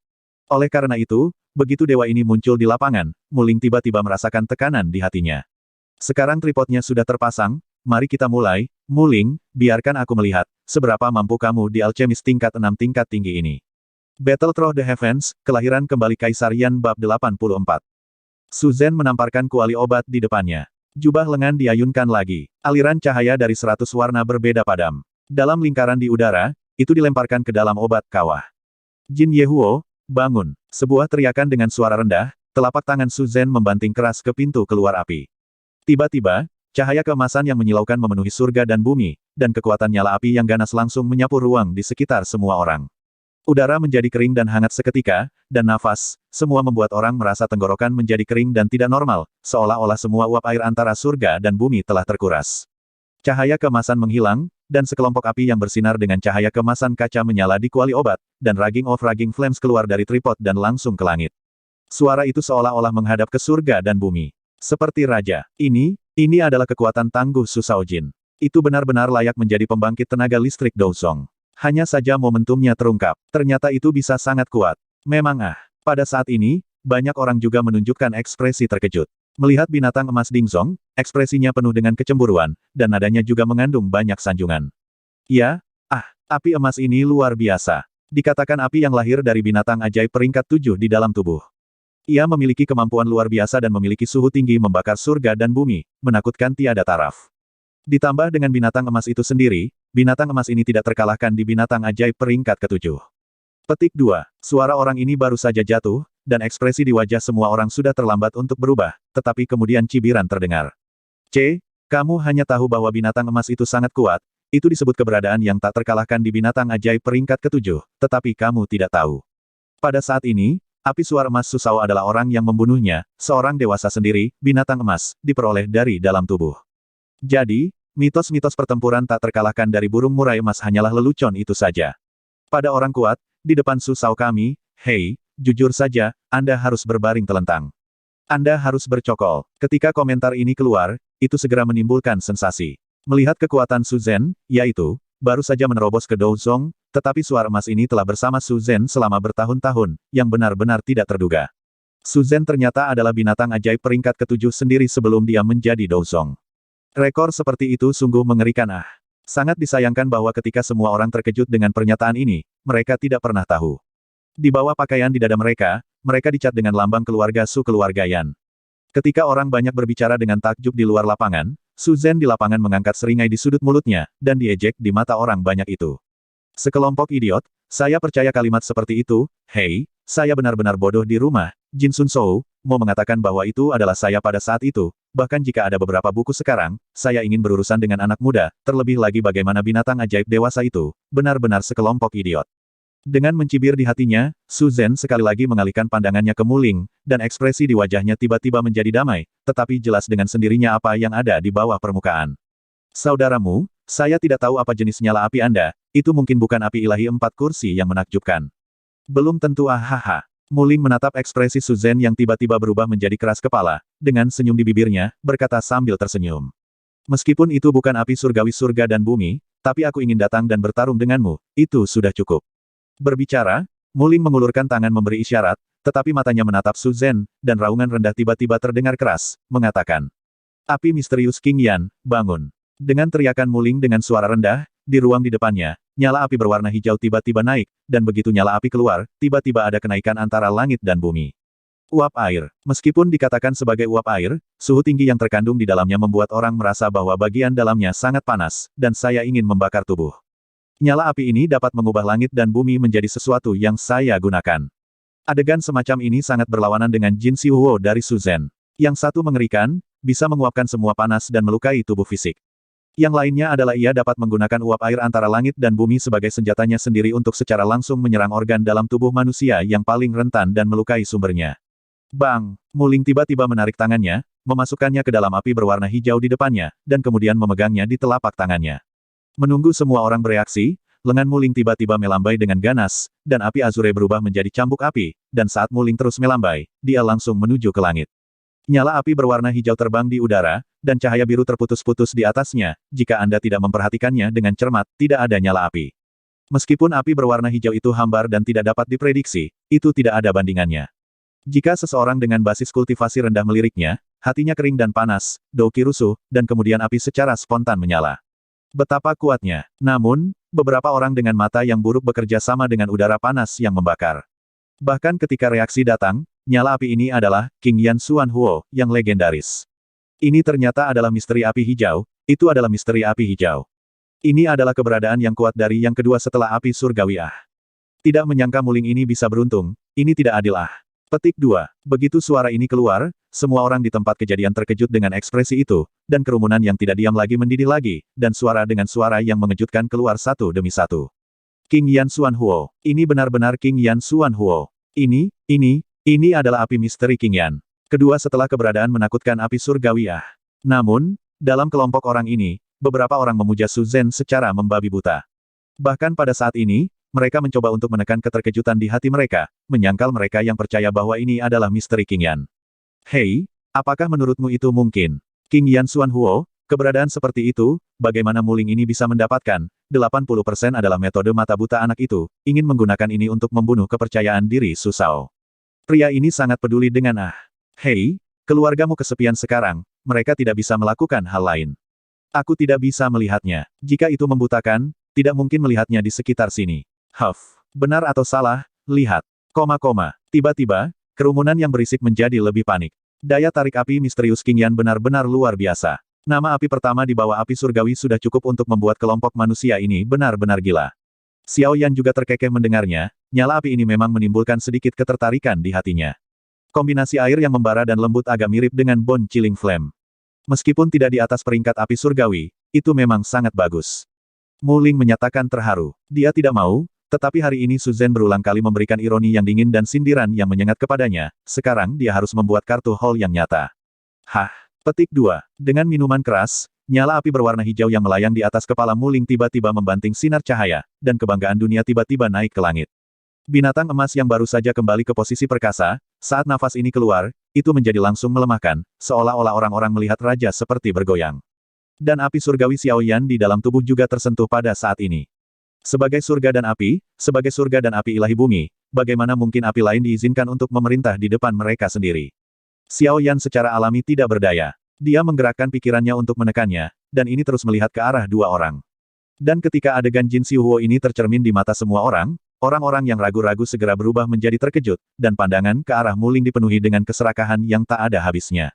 Oleh karena itu, begitu dewa ini muncul di lapangan, Muling tiba-tiba merasakan tekanan di hatinya. Sekarang tripodnya sudah terpasang, mari kita mulai. Muling, biarkan aku melihat, seberapa mampu kamu di alkemis tingkat 6 tingkat tinggi ini. Battle Through the Heavens, kelahiran kembali Kaisar Yan bab 84. Su Zhen menamparkan kuali obat di depannya. Jubah lengan diayunkan lagi. Aliran cahaya dari 100 warna berbeda padam. Dalam lingkaran di udara, itu dilemparkan ke dalam obat kawah. Jin Yehuo, bangun. Sebuah teriakan dengan suara rendah, telapak tangan Su Zhen membanting keras ke pintu keluar api. Tiba-tiba, cahaya keemasan yang menyilaukan memenuhi surga dan bumi, dan kekuatan nyala api yang ganas langsung menyapu ruang di sekitar semua orang. Udara menjadi kering dan hangat seketika, dan nafas, semua membuat orang merasa tenggorokan menjadi kering dan tidak normal, seolah-olah semua uap air antara surga dan bumi telah terkuras. Cahaya keemasan menghilang, dan sekelompok api yang bersinar dengan cahaya keemasan kaca menyala di kuali obat, dan raging of raging flames keluar dari tripod dan langsung ke langit. Suara itu seolah-olah menghadap ke surga dan bumi. Seperti raja. Ini adalah kekuatan tangguh Su Shaojin. Itu benar-benar layak menjadi pembangkit tenaga listrik Douzong. Hanya saja momentumnya terungkap. Ternyata itu bisa sangat kuat. Memang pada saat ini, banyak orang juga menunjukkan ekspresi terkejut. Melihat binatang emas Dingzong, ekspresinya penuh dengan kecemburuan, dan nadanya juga mengandung banyak sanjungan. Ya, api emas ini luar biasa. Dikatakan api yang lahir dari binatang ajaib peringkat 7 di dalam tubuh. Ia memiliki kemampuan luar biasa dan memiliki suhu tinggi membakar surga dan bumi, menakutkan tiada taraf. Ditambah dengan binatang emas itu sendiri, binatang emas ini tidak terkalahkan di binatang ajaib peringkat ke-7. Petik 2. Suara orang ini baru saja jatuh, dan ekspresi di wajah semua orang sudah terlambat untuk berubah, tetapi kemudian cibiran terdengar. Kamu hanya tahu bahwa binatang emas itu sangat kuat, itu disebut keberadaan yang tak terkalahkan di binatang ajaib peringkat ke-7, tetapi kamu tidak tahu. Pada saat ini, api suar emas Susao adalah orang yang membunuhnya, seorang dewasa sendiri, binatang emas, diperoleh dari dalam tubuh. Jadi, mitos-mitos pertempuran tak terkalahkan dari burung murai emas hanyalah lelucon itu saja. Pada orang kuat, di depan Susao kami, hei, jujur saja, Anda harus berbaring telentang. Anda harus bercokol. Ketika komentar ini keluar, itu segera menimbulkan sensasi. Melihat kekuatan Su Zhen, yaitu, baru saja menerobos ke Douzong, tetapi suara emas ini telah bersama Su Zhen selama bertahun-tahun, yang benar-benar tidak terduga. Su Zhen ternyata adalah binatang ajaib peringkat ke-7 sendiri sebelum dia menjadi Douzong. Rekor seperti itu sungguh mengerikan. Sangat disayangkan bahwa ketika semua orang terkejut dengan pernyataan ini, mereka tidak pernah tahu. Di bawah pakaian di dada mereka, mereka dicat dengan lambang keluarga Su keluarga Yan. Ketika orang banyak berbicara dengan takjub di luar lapangan, Su Zhen di lapangan mengangkat seringai di sudut mulutnya, dan diejek di mata orang banyak itu. Sekelompok idiot, saya percaya kalimat seperti itu, hei, saya benar-benar bodoh di rumah, Jin Sun Shou, mau mengatakan bahwa itu adalah saya pada saat itu, bahkan jika ada beberapa buku sekarang, saya ingin berurusan dengan anak muda, terlebih lagi bagaimana binatang ajaib dewasa itu, benar-benar sekelompok idiot. Dengan mencibir di hatinya, Su Zhen sekali lagi mengalihkan pandangannya ke Muling, dan ekspresi di wajahnya tiba-tiba menjadi damai, tetapi jelas dengan sendirinya apa yang ada di bawah permukaan. Saudaramu, saya tidak tahu apa jenis nyala api Anda, itu mungkin bukan api ilahi 4 kursi yang menakjubkan. Belum tentu Muling menatap ekspresi Su Zhen yang tiba-tiba berubah menjadi keras kepala, dengan senyum di bibirnya, berkata sambil tersenyum. Meskipun itu bukan api surgawi surga dan bumi, tapi aku ingin datang dan bertarung denganmu, itu sudah cukup. Berbicara, Muling mengulurkan tangan memberi isyarat, tetapi matanya menatap Su Zhen, dan raungan rendah tiba-tiba terdengar keras, mengatakan. Api misterius King Yan, bangun. Dengan teriakan Muling dengan suara rendah, di ruang di depannya, nyala api berwarna hijau tiba-tiba naik, dan begitu nyala api keluar, tiba-tiba ada kenaikan antara langit dan bumi. Uap air. Meskipun dikatakan sebagai uap air, suhu tinggi yang terkandung di dalamnya membuat orang merasa bahwa bagian dalamnya sangat panas, dan saya ingin membakar tubuh. Nyala api ini dapat mengubah langit dan bumi menjadi sesuatu yang saya gunakan. Adegan semacam ini sangat berlawanan dengan Jin Xiuhuo dari Shuzhen. Yang satu mengerikan, bisa menguapkan semua panas dan melukai tubuh fisik. Yang lainnya adalah ia dapat menggunakan uap air antara langit dan bumi sebagai senjatanya sendiri untuk secara langsung menyerang organ dalam tubuh manusia yang paling rentan dan melukai sumbernya. Bang! Muling tiba-tiba menarik tangannya, memasukkannya ke dalam api berwarna hijau di depannya, dan kemudian memegangnya di telapak tangannya. Menunggu semua orang bereaksi, lengan Muling tiba-tiba melambai dengan ganas, dan api azure berubah menjadi cambuk api, dan saat Muling terus melambai, dia langsung menuju ke langit. Nyala api berwarna hijau terbang di udara, dan cahaya biru terputus-putus di atasnya. Jika Anda tidak memperhatikannya dengan cermat, tidak ada nyala api. Meskipun api berwarna hijau itu hambar dan tidak dapat diprediksi, itu tidak ada bandingannya. Jika seseorang dengan basis kultivasi rendah meliriknya, hatinya kering dan panas, Douki rusuh, dan kemudian api secara spontan menyala. Betapa kuatnya. Namun, beberapa orang dengan mata yang buruk bekerja sama dengan udara panas yang membakar. Bahkan ketika reaksi datang, nyala api ini adalah King Yan Xuanhuo, yang legendaris. Ini ternyata adalah misteri api hijau, itu adalah misteri api hijau. Ini adalah keberadaan yang kuat dari yang kedua setelah api surgawi ah. Tidak menyangka Muling ini bisa beruntung, ini tidak adil ah. Petik 2. Begitu suara ini keluar, semua orang di tempat kejadian terkejut dengan ekspresi itu, dan kerumunan yang tidak diam lagi mendidih lagi, dan suara dengan suara yang mengejutkan keluar satu demi satu. King Yan Xuanhuo. Ini benar-benar King Yan Xuanhuo. Ini adalah api misteri King Yan. Kedua setelah keberadaan menakutkan api surgawi ah. Namun, dalam kelompok orang ini, beberapa orang memuja Shuzhen secara membabi buta. Bahkan pada saat ini, mereka mencoba untuk menekan keterkejutan di hati mereka, menyangkal mereka yang percaya bahwa ini adalah misteri King Yan. Hei, apakah menurutmu itu mungkin? King Yan Xuanhuo, keberadaan seperti itu, bagaimana Muling ini bisa mendapatkan? 80% adalah metode mata buta anak itu, ingin menggunakan ini untuk membunuh kepercayaan diri Su Shao. Pria ini sangat peduli dengan ah. Hei, keluargamu kesepian sekarang, mereka tidak bisa melakukan hal lain. Aku tidak bisa melihatnya. Jika itu membutakan, tidak mungkin melihatnya di sekitar sini. Huff, benar atau salah, lihat. Tiba-tiba, kerumunan yang berisik menjadi lebih panik. Daya tarik api misterius King Yan benar-benar luar biasa. Nama api pertama di bawah api surgawi sudah cukup untuk membuat kelompok manusia ini benar-benar gila. Xiao Yan juga terkekeh mendengarnya, nyala api ini memang menimbulkan sedikit ketertarikan di hatinya. Kombinasi air yang membara dan lembut agak mirip dengan Bone Chilling Flame. Meskipun tidak di atas peringkat api surgawi, itu memang sangat bagus. Muling menyatakan terharu. Dia tidak mau, tetapi hari ini Shuzhen berulang kali memberikan ironi yang dingin dan sindiran yang menyengat kepadanya, sekarang dia harus membuat kartu hall yang nyata. Hah? Petik 2. Dengan minuman keras, nyala api berwarna hijau yang melayang di atas kepala Muling tiba-tiba membanting sinar cahaya, dan kebanggaan dunia tiba-tiba naik ke langit. Binatang emas yang baru saja kembali ke posisi perkasa, saat nafas ini keluar, itu menjadi langsung melemahkan, seolah-olah orang-orang melihat raja seperti bergoyang. Dan api surgawi Xiao Yan di dalam tubuh juga tersentuh pada saat ini. Sebagai surga dan api ilahi bumi, bagaimana mungkin api lain diizinkan untuk memerintah di depan mereka sendiri? Xiao Yan secara alami tidak berdaya. Dia menggerakkan pikirannya untuk menekannya, dan ini terus melihat ke arah dua orang. Dan ketika adegan Jin Xiuhuo ini tercermin di mata semua orang, orang-orang yang ragu-ragu segera berubah menjadi terkejut, dan pandangan ke arah Muling dipenuhi dengan keserakahan yang tak ada habisnya.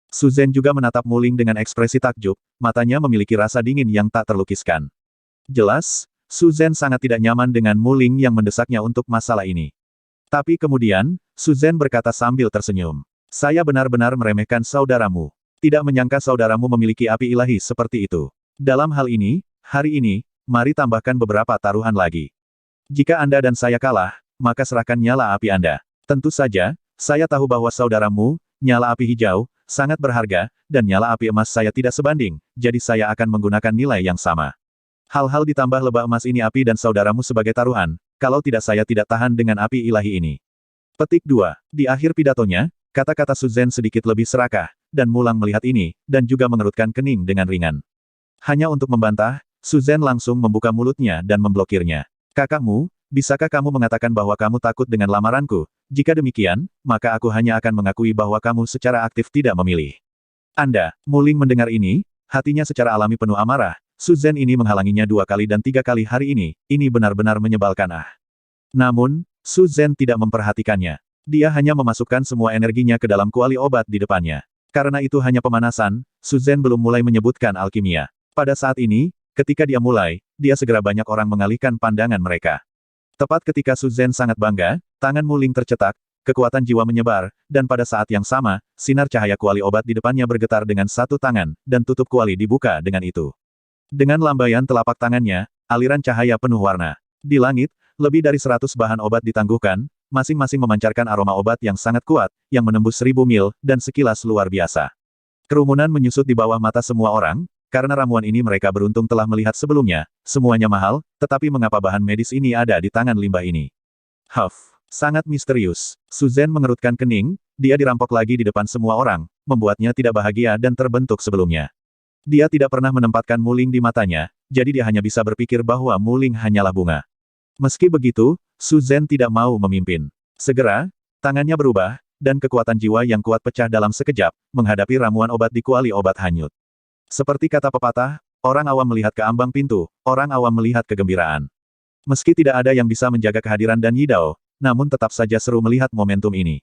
Shuzhen juga menatap Muling dengan ekspresi takjub, matanya memiliki rasa dingin yang tak terlukiskan. Jelas, Shuzhen sangat tidak nyaman dengan Muling yang mendesaknya untuk masalah ini. Tapi kemudian, Shuzhen berkata sambil tersenyum. Saya benar-benar meremehkan saudaramu. Tidak menyangka saudaramu memiliki api ilahi seperti itu. Dalam hal ini, hari ini, mari tambahkan beberapa taruhan lagi. Jika Anda dan saya kalah, maka serahkan nyala api Anda. Tentu saja, saya tahu bahwa saudaramu, nyala api hijau, sangat berharga, dan nyala api emas saya tidak sebanding, jadi saya akan menggunakan nilai yang sama. Hal-hal ditambah lebah emas ini api dan saudaramu sebagai taruhan, kalau tidak saya tidak tahan dengan api ilahi ini. Petik 2. Di akhir pidatonya, kata-kata Shuzhen sedikit lebih serakah, dan Mulang melihat ini, dan juga mengerutkan kening dengan ringan. Hanya untuk membantah, Shuzhen langsung membuka mulutnya dan memblokirnya. Kakakmu, bisakah kamu mengatakan bahwa kamu takut dengan lamaranku? Jika demikian, maka aku hanya akan mengakui bahwa kamu secara aktif tidak memilih. Anda, Muling mendengar ini, hatinya secara alami penuh amarah. Shuzhen ini menghalanginya 2 kali dan 3 kali hari ini benar-benar menyebalkan ah. Namun, Shuzhen tidak memperhatikannya. Dia hanya memasukkan semua energinya ke dalam kuali obat di depannya. Karena itu hanya pemanasan, Su Zhen belum mulai menyebutkan alkimia. Pada saat ini, ketika dia mulai, dia segera banyak orang mengalihkan pandangan mereka. Tepat ketika Su Zhen sangat bangga, tangan Mu Ling tercetak, kekuatan jiwa menyebar, dan pada saat yang sama, sinar cahaya kuali obat di depannya bergetar dengan satu tangan, dan tutup kuali dibuka dengan itu. Dengan lambaian telapak tangannya, aliran cahaya penuh warna. Di langit, lebih dari 100 bahan obat ditangguhkan, masing-masing memancarkan aroma obat yang sangat kuat, yang menembus 1000 mil, dan sekilas luar biasa. Kerumunan menyusut di bawah mata semua orang, karena ramuan ini mereka beruntung telah melihat sebelumnya, semuanya mahal, tetapi mengapa bahan medis ini ada di tangan limbah ini? Huff, sangat misterius. Su Zhen mengerutkan kening, dia dirampok lagi di depan semua orang, membuatnya tidak bahagia dan terbentuk sebelumnya. Dia tidak pernah menempatkan Mu Ling di matanya, jadi dia hanya bisa berpikir bahwa Mu Ling hanyalah bunga. Meski begitu, Su Zhen tidak mau memimpin. Segera, tangannya berubah, dan kekuatan jiwa yang kuat pecah dalam sekejap, menghadapi ramuan obat di kuali obat hanyut. Seperti kata pepatah, orang awam melihat ke ambang pintu, orang awam melihat kegembiraan. Meski tidak ada yang bisa menjaga kehadiran Dan Yidao, namun tetap saja seru melihat momentum ini.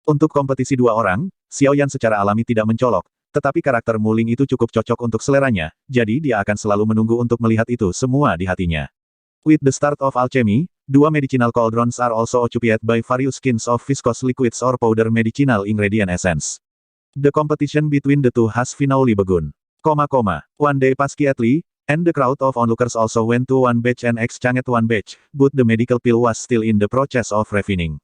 Untuk kompetisi dua orang, Xiao Yan secara alami tidak mencolok, tetapi karakter Mu Ling itu cukup cocok untuk seleranya, jadi dia akan selalu menunggu untuk melihat itu semua di hatinya. With the start of alchemy, 2 medicinal cauldrons are also occupied by various kinds of viscous liquids or powder medicinal ingredient essence. The competition between the two has finally begun. One day passed quietly, and the crowd of onlookers also went to one batch and exchanged one batch, but the medical pill was still in the process of refining.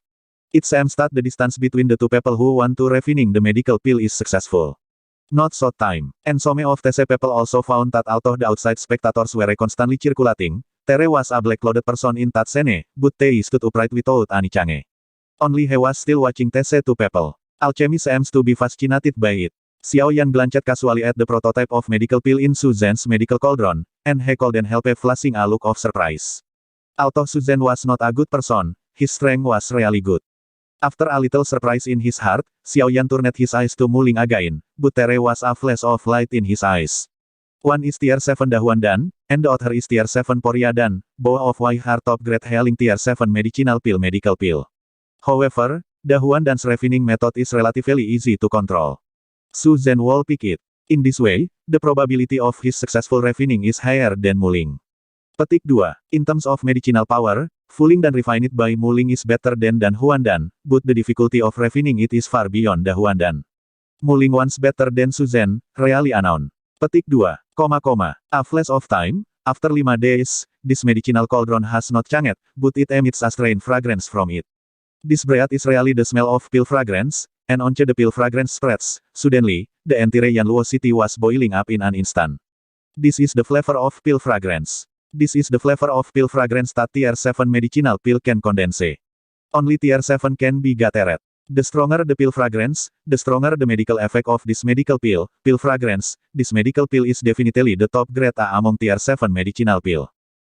It seems that the distance between the two people who want to refining the medical pill is successful. Not so time, and some of these people also found that although the outside spectators were constantly circulating, there was a black-clothed person in that scene, but they stood upright without any change. Only he was still watching these two people. Alchemy seems to be fascinated by it. Xiao Yan glanced casually at the prototype of medical pill in Su Zhen's medical cauldron, and he couldn't help flashing a look of surprise. Although Su Zhen was not a good person, his strength was really good. After a little surprise in his heart, Xiao Yan turned his eyes to Mu Ling again, but there was a flash of light in his eyes. One is tier 7 Dahuan Dan, and the other is tier 7 Poria Dan, both of which are top-grade healing tier 7 medicinal pill medical pill. However, Dahuan Dan's refining method is relatively easy to control. Su Zhen will pick it. In this way, the probability of his successful refining is higher than Mu Ling. Petik 2. In terms of medicinal power, fulling dan refined by Mu Ling is better than Dahuan Dan, but the difficulty of refining it is far beyond Dahuan Dan. Mu Ling once better than Su Zhen, really unknown. Petik 2, a flash of time, after 5 days, this medicinal cauldron has not changed, but it emits a strange fragrance from it. This breath is really the smell of pill fragrance, and once the pill fragrance spreads, suddenly, the entire Yanluo city was boiling up in an instant. This is the flavor of pill fragrance. This is the flavor of pill fragrance that tier 7 medicinal pill can condense. Only tier 7 can be gathered. The stronger the pill fragrance, the stronger the medical effect of this medical pill fragrance. This medical pill is definitely the top grade A among tier 7 medicinal pill.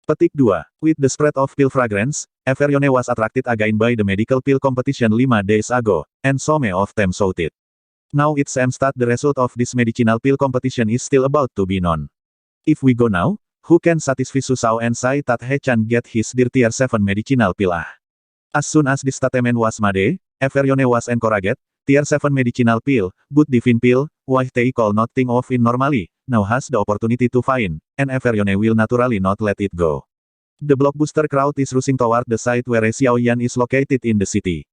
Petik 2. With the spread of pill fragrance, Everyone was attracted again by the medical pill competition 5 days ago, and some of them shouted. Now it seems that the result of this medicinal pill competition is still about to be known. If we go now, who can satisfy Su Shao and say that he can get his dear tier 7 medicinal pill? As soon as this statement was made, everyone was encouraged. Tier 7 medicinal pill, but divine pill, why they call not think of it normally, now has the opportunity to find, and everyone will naturally not let it go. The blockbuster crowd is rushing toward the site where Xiao Yan is located in the city.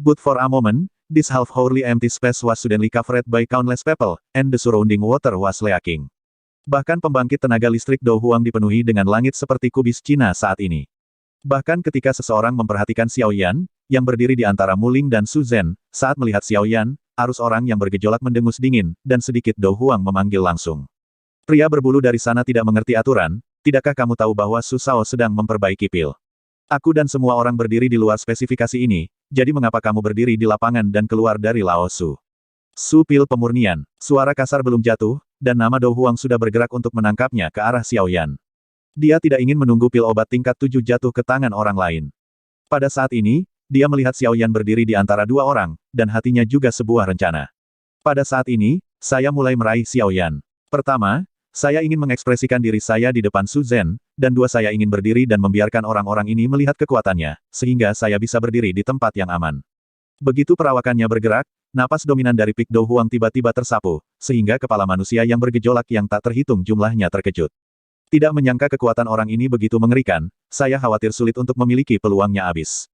But for a moment, this half-hourly empty space was suddenly covered by countless people, and the surrounding water was leaking. Bahkan pembangkit tenaga listrik Do Huang dipenuhi dengan langit seperti kubis Cina saat ini. Bahkan ketika seseorang memperhatikan Xiao Yan, yang berdiri di antara Mu Ling dan Su Zhen, saat melihat Xiao Yan, arus orang yang bergejolak mendengus dingin, dan sedikit Do Huang memanggil langsung. Pria berbulu dari sana tidak mengerti aturan, tidakkah kamu tahu bahwa Su Shao sedang memperbaiki pil? Aku dan semua orang berdiri di luar spesifikasi ini, jadi mengapa kamu berdiri di lapangan dan keluar dari Lao Su? Su pil pemurnian, suara kasar belum jatuh, dan nama Do Huang sudah bergerak untuk menangkapnya ke arah Xiao Yan. Dia tidak ingin menunggu pil obat tingkat 7 jatuh ke tangan orang lain. Pada saat ini, dia melihat Xiao Yan berdiri di antara dua orang, dan hatinya juga sebuah rencana. Pada saat ini, saya mulai meraih Xiao Yan. Pertama, saya ingin mengekspresikan diri saya di depan Su Zhen, dan dua saya ingin berdiri dan membiarkan orang-orang ini melihat kekuatannya, sehingga saya bisa berdiri di tempat yang aman. Begitu perawakannya bergerak, napas dominan dari Pik Do Huang tiba-tiba tersapu, sehingga kepala manusia yang bergejolak yang tak terhitung jumlahnya terkejut. Tidak menyangka kekuatan orang ini begitu mengerikan, saya khawatir sulit untuk memiliki peluangnya habis.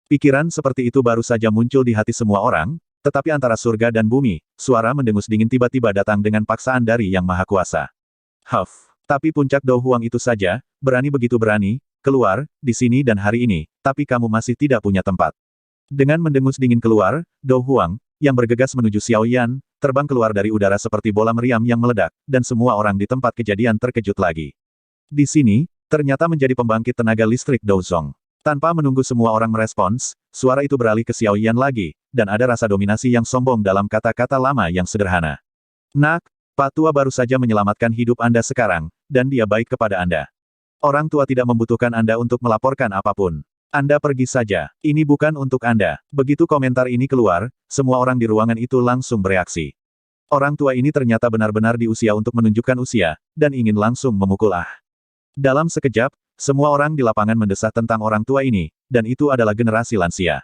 Pikiran seperti itu baru saja muncul di hati semua orang, tetapi antara surga dan bumi, suara mendengus dingin tiba-tiba datang dengan paksaan dari Yang Maha Kuasa. Huff, tapi puncak Do Huang itu saja, berani begitu berani, keluar, di sini dan hari ini, tapi kamu masih tidak punya tempat. Dengan mendengus dingin keluar, Do Huang, yang bergegas menuju Xiao Yan, terbang keluar dari udara seperti bola meriam yang meledak, dan semua orang di tempat kejadian terkejut lagi. Di sini, ternyata menjadi pembangkit tenaga listrik Douzong. Tanpa menunggu semua orang merespons, suara itu beralih ke Xiao Yan lagi, dan ada rasa dominasi yang sombong dalam kata-kata lama yang sederhana. Nak, Pak Tua baru saja menyelamatkan hidup Anda sekarang, dan dia baik kepada Anda. Orang tua tidak membutuhkan Anda untuk melaporkan apapun. Anda pergi saja, ini bukan untuk Anda. Begitu komentar ini keluar, semua orang di ruangan itu langsung bereaksi. Orang tua ini ternyata benar-benar di usia untuk menunjukkan usia, dan ingin langsung memukul Dalam sekejap, semua orang di lapangan mendesah tentang orang tua ini, dan itu adalah generasi lansia.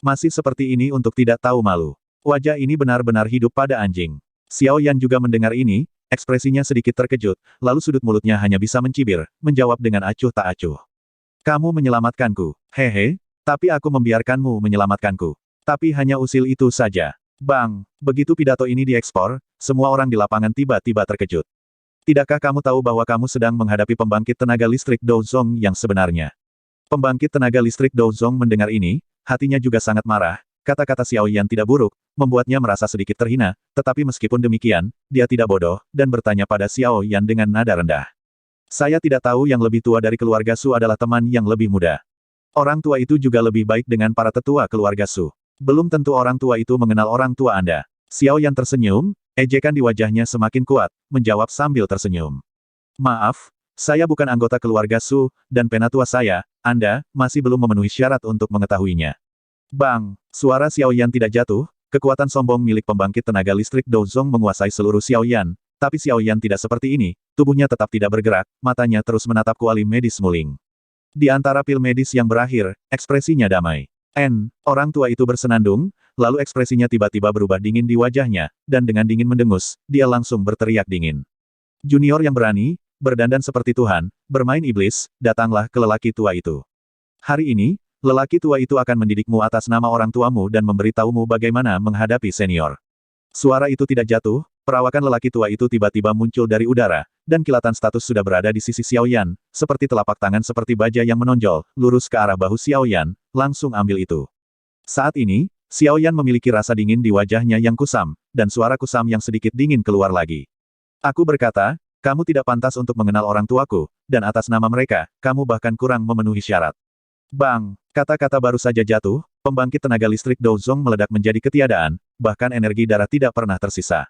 Masih seperti ini untuk tidak tahu malu. Wajah ini benar-benar hidup pada anjing. Xiao Yan juga mendengar ini, ekspresinya sedikit terkejut, lalu sudut mulutnya hanya bisa mencibir, menjawab dengan acuh tak acuh. Kamu menyelamatkanku. Hehe, tapi aku membiarkanmu menyelamatkanku. Tapi hanya usil itu saja. Bang, begitu pidato ini diekspor, semua orang di lapangan tiba-tiba terkejut. Tidakkah kamu tahu bahwa kamu sedang menghadapi pembangkit tenaga listrik Douzong yang sebenarnya? Pembangkit tenaga listrik Douzong mendengar ini, hatinya juga sangat marah. Kata-kata Xiao Yan tidak buruk, membuatnya merasa sedikit terhina, tetapi meskipun demikian, dia tidak bodoh, dan bertanya pada Xiao Yan dengan nada rendah. Saya tidak tahu yang lebih tua dari keluarga Su adalah teman yang lebih muda. Orang tua itu juga lebih baik dengan para tetua keluarga Su. Belum tentu orang tua itu mengenal orang tua Anda. Xiao Yan tersenyum, ejekan di wajahnya semakin kuat, menjawab sambil tersenyum. Maaf, saya bukan anggota keluarga Su, dan penatua saya, Anda, masih belum memenuhi syarat untuk mengetahuinya. Bang, suara Xiao Yan tidak jatuh, kekuatan sombong milik pembangkit tenaga listrik Douzong menguasai seluruh Xiao Yan. Tapi Xiao Yan tidak seperti ini, tubuhnya tetap tidak bergerak, matanya terus menatap kuali medis Muling. Di antara pil medis yang berakhir, ekspresinya damai. Orang tua itu bersenandung, lalu ekspresinya tiba-tiba berubah dingin di wajahnya, dan dengan dingin mendengus, dia langsung berteriak dingin. Junior yang berani, berdandan seperti Tuhan, bermain iblis, datanglah ke lelaki tua itu. Hari ini, lelaki tua itu akan mendidikmu atas nama orang tuamu dan memberitahumu bagaimana menghadapi senior. Suara itu tidak jatuh, perawakan lelaki tua itu tiba-tiba muncul dari udara, dan kilatan status sudah berada di sisi Xiao Yan, seperti telapak tangan seperti baja yang menonjol, lurus ke arah bahu Xiao Yan, langsung ambil itu. Saat ini, Xiao Yan memiliki rasa dingin di wajahnya yang kusam, dan suara kusam yang sedikit dingin keluar lagi. Aku berkata, kamu tidak pantas untuk mengenal orang tuaku, dan atas nama mereka, kamu bahkan kurang memenuhi syarat. Bang, kata-kata baru saja jatuh, pembangkit tenaga listrik Douzong meledak menjadi ketiadaan, bahkan energi darah tidak pernah tersisa.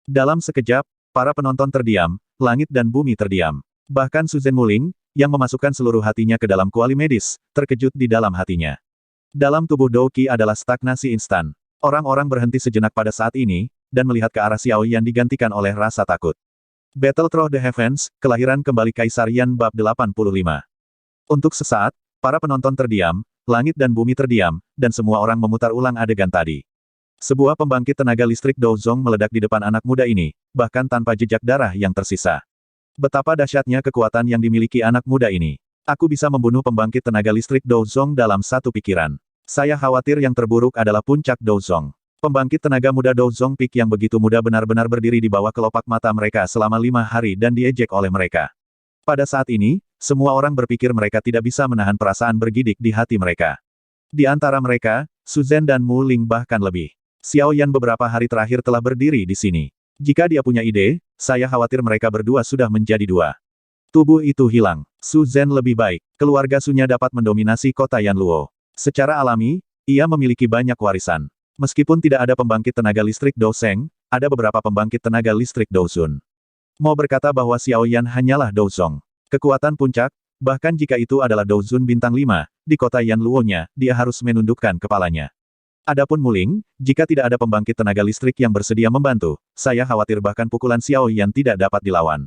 Dalam sekejap, para penonton terdiam, langit dan bumi terdiam. Bahkan Su Zhen Muling, yang memasukkan seluruh hatinya ke dalam kuali medis, terkejut di dalam hatinya. Dalam tubuh Dou Qi adalah stagnasi instan. Orang-orang berhenti sejenak pada saat ini, dan melihat ke arah Xiao Yan digantikan oleh rasa takut. Battle Through the Heavens, Kelahiran Kembali Kaisar Yan Bab 85. Untuk sesaat, para penonton terdiam, langit dan bumi terdiam, dan semua orang memutar ulang adegan tadi. Sebuah pembangkit tenaga listrik Douzong meledak di depan anak muda ini, bahkan tanpa jejak darah yang tersisa. Betapa dahsyatnya kekuatan yang dimiliki anak muda ini. Aku bisa membunuh pembangkit tenaga listrik Douzong dalam satu pikiran. Saya khawatir yang terburuk adalah puncak Douzong. Pembangkit tenaga muda Douzong Peak yang begitu muda benar-benar berdiri di bawah kelopak mata mereka selama 5 hari dan diejek oleh mereka. Pada saat ini, semua orang berpikir mereka tidak bisa menahan perasaan bergidik di hati mereka. Di antara mereka, Su Zhen dan Mu Ling bahkan lebih. Xiao Yan beberapa hari terakhir telah berdiri di sini. Jika dia punya ide, saya khawatir mereka berdua sudah menjadi dua. Tubuh itu hilang. Su Zhen lebih baik. Keluarga Sunya dapat mendominasi kota Yanluo. Secara alami, ia memiliki banyak warisan. Meskipun tidak ada pembangkit tenaga listrik Douzeng, ada beberapa pembangkit tenaga listrik Douzun. Mau berkata bahwa Xiao Yan hanyalah Douzong. Kekuatan puncak, bahkan jika itu adalah Douzun bintang 5, di kota Yanluo-nya, dia harus menundukkan kepalanya. Adapun Muling, jika tidak ada pembangkit tenaga listrik yang bersedia membantu, saya khawatir bahkan pukulan Xiao Yan tidak dapat dilawan.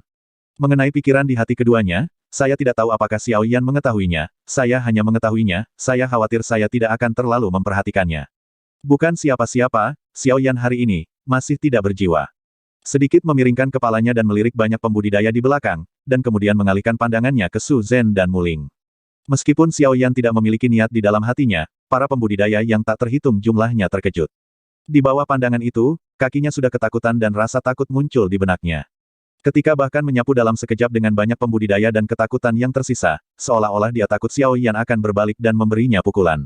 Mengenai pikiran di hati keduanya, saya tidak tahu apakah Xiao Yan mengetahuinya, saya hanya mengetahuinya, saya khawatir saya tidak akan terlalu memperhatikannya. Bukan siapa-siapa, Xiao Yan hari ini, masih tidak berjiwa. Sedikit memiringkan kepalanya dan melirik banyak pembudidaya di belakang, dan kemudian mengalihkan pandangannya ke Su Zhen dan Muling. Meskipun Xiao Yan tidak memiliki niat di dalam hatinya, para pembudidaya yang tak terhitung jumlahnya terkejut. Di bawah pandangan itu, kakinya sudah ketakutan dan rasa takut muncul di benaknya. Ketika bahkan menyapu dalam sekejap dengan banyak pembudidaya dan ketakutan yang tersisa, seolah-olah dia takut Xiao Yan akan berbalik dan memberinya pukulan.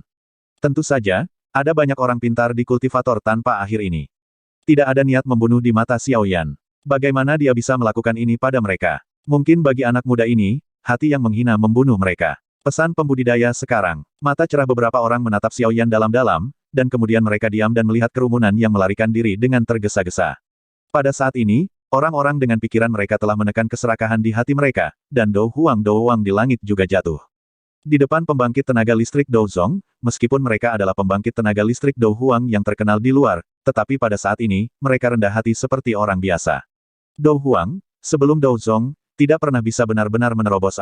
Tentu saja, ada banyak orang pintar di kultivator tanpa akhir ini. Tidak ada niat membunuh di mata Xiao Yan. Bagaimana dia bisa melakukan ini pada mereka? Mungkin bagi anak muda ini, hati yang menghina membunuh mereka. Pesan pembudidaya sekarang. Mata cerah beberapa orang menatap Xiao Yan dalam-dalam, dan kemudian mereka diam dan melihat kerumunan yang melarikan diri dengan tergesa-gesa. Pada saat ini, orang-orang dengan pikiran mereka telah menekan keserakahan di hati mereka, dan Do Huang di langit juga jatuh. Di depan pembangkit tenaga listrik Douzong, meskipun mereka adalah pembangkit tenaga listrik Do Huang yang terkenal di luar, tetapi pada saat ini, mereka rendah hati seperti orang biasa. Do Huang, sebelum Douzong, tidak pernah bisa benar-benar menerobos.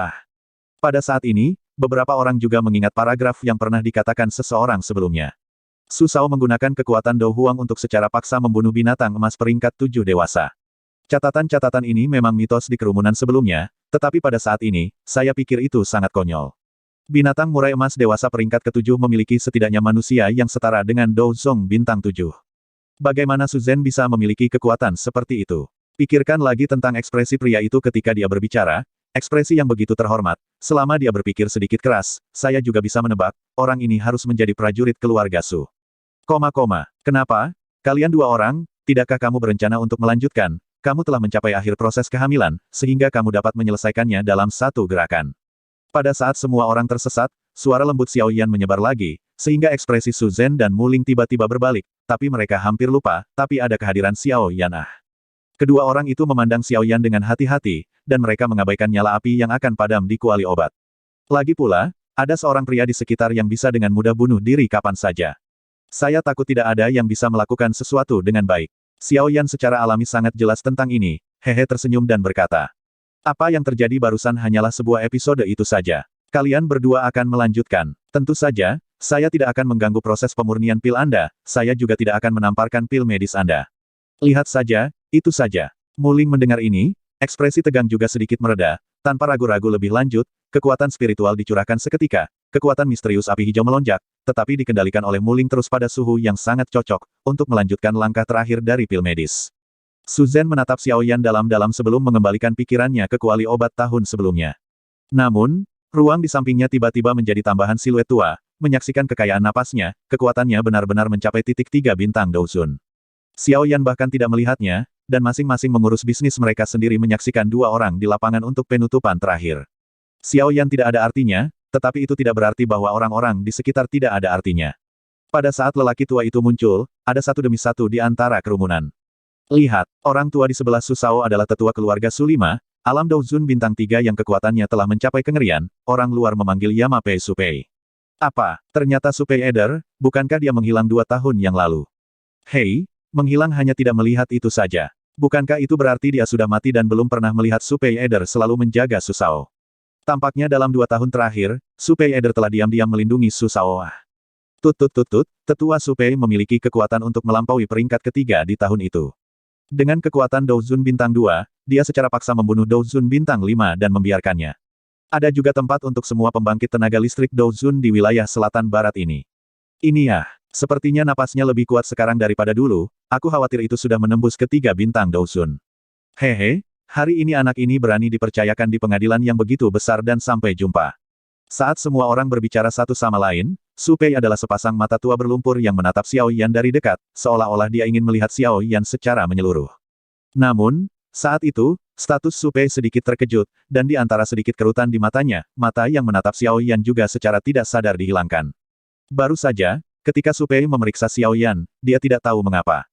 Pada saat ini, beberapa orang juga mengingat paragraf yang pernah dikatakan seseorang sebelumnya. Su Shao menggunakan kekuatan Do Huang untuk secara paksa membunuh binatang emas peringkat 7 dewasa. Catatan-catatan ini memang mitos di kerumunan sebelumnya, tetapi pada saat ini, saya pikir itu sangat konyol. Binatang murai emas dewasa peringkat ke-7 memiliki setidaknya manusia yang setara dengan Douzong bintang 7. Bagaimana Su Zhen bisa memiliki kekuatan seperti itu? Pikirkan lagi tentang ekspresi pria itu ketika dia berbicara, ekspresi yang begitu terhormat. Selama dia berpikir sedikit keras, saya juga bisa menebak, orang ini harus menjadi prajurit keluarga Su. Kenapa? Kalian dua orang, tidakkah kamu berencana untuk melanjutkan? Kamu telah mencapai akhir proses kehamilan, sehingga kamu dapat menyelesaikannya dalam satu gerakan. Pada saat semua orang tersesat, suara lembut Xiao Yan menyebar lagi, sehingga ekspresi Su Zhen dan Muling tiba-tiba berbalik, tapi mereka hampir lupa, tapi ada kehadiran Xiao Yan. Kedua orang itu memandang Xiao Yan dengan hati-hati, dan mereka mengabaikan nyala api yang akan padam di kuali obat. Lagi pula, ada seorang pria di sekitar yang bisa dengan mudah bunuh diri kapan saja. Saya takut tidak ada yang bisa melakukan sesuatu dengan baik. Xiao Yan secara alami sangat jelas tentang ini, hehe tersenyum dan berkata. Apa yang terjadi barusan hanyalah sebuah episode itu saja. Kalian berdua akan melanjutkan. Tentu saja, saya tidak akan mengganggu proses pemurnian pil Anda, saya juga tidak akan menamparkan pil medis Anda. Lihat saja, itu saja. Muling mendengar ini, ekspresi tegang juga sedikit mereda, tanpa ragu-ragu lebih lanjut, kekuatan spiritual dicurahkan seketika, kekuatan misterius api hijau melonjak, tetapi dikendalikan oleh Muling terus pada suhu yang sangat cocok, untuk melanjutkan langkah terakhir dari pil medis. Su Zhen menatap Xiao Yan dalam-dalam sebelum mengembalikan pikirannya ke kuali obat tahun sebelumnya. Namun, ruang di sampingnya tiba-tiba menjadi tambahan siluet tua, menyaksikan kekayaan napasnya, kekuatannya benar-benar mencapai titik 3 bintang Douzun. Xiao Yan bahkan tidak melihatnya, dan masing-masing mengurus bisnis mereka sendiri menyaksikan dua orang di lapangan untuk penutupan terakhir. Xiao Yan tidak ada artinya, tetapi itu tidak berarti bahwa orang-orang di sekitar tidak ada artinya. Pada saat lelaki tua itu muncul, ada satu demi satu di antara kerumunan. Lihat, orang tua di sebelah Su Shao adalah tetua keluarga Su Lima, alam Douzun bintang 3 yang kekuatannya telah mencapai kengerian, orang luar memanggil Yama Pei Su Pei. Apa, ternyata Su Pei Eder, bukankah dia menghilang 2 tahun yang lalu? Hei, menghilang hanya tidak melihat itu saja. Bukankah itu berarti dia sudah mati dan belum pernah melihat Su Pei Eder selalu menjaga Su Shao? Tampaknya dalam 2 tahun terakhir, Su Pei Eder telah diam-diam melindungi Su Shao. Tetua Su Pei memiliki kekuatan untuk melampaui peringkat ketiga di tahun itu. Dengan kekuatan Douzun bintang 2, dia secara paksa membunuh Douzun bintang 5 dan membiarkannya. Ada juga tempat untuk semua pembangkit tenaga listrik Douzun di wilayah selatan barat ini. Ini ya, sepertinya napasnya lebih kuat sekarang daripada dulu, aku khawatir itu sudah menembus ketiga bintang Douzun. Hehe, hari ini anak ini berani dipercayakan di pengadilan yang begitu besar dan sampai jumpa. Saat semua orang berbicara satu sama lain, Su Pei adalah sepasang mata tua berlumpur yang menatap Xiao Yan dari dekat, seolah-olah dia ingin melihat Xiao Yan secara menyeluruh. Namun, saat itu, status Su Pei sedikit terkejut, dan di antara sedikit kerutan di matanya, mata yang menatap Xiao Yan juga secara tidak sadar dihilangkan. Baru saja, ketika Su Pei memeriksa Xiao Yan, dia tidak tahu mengapa.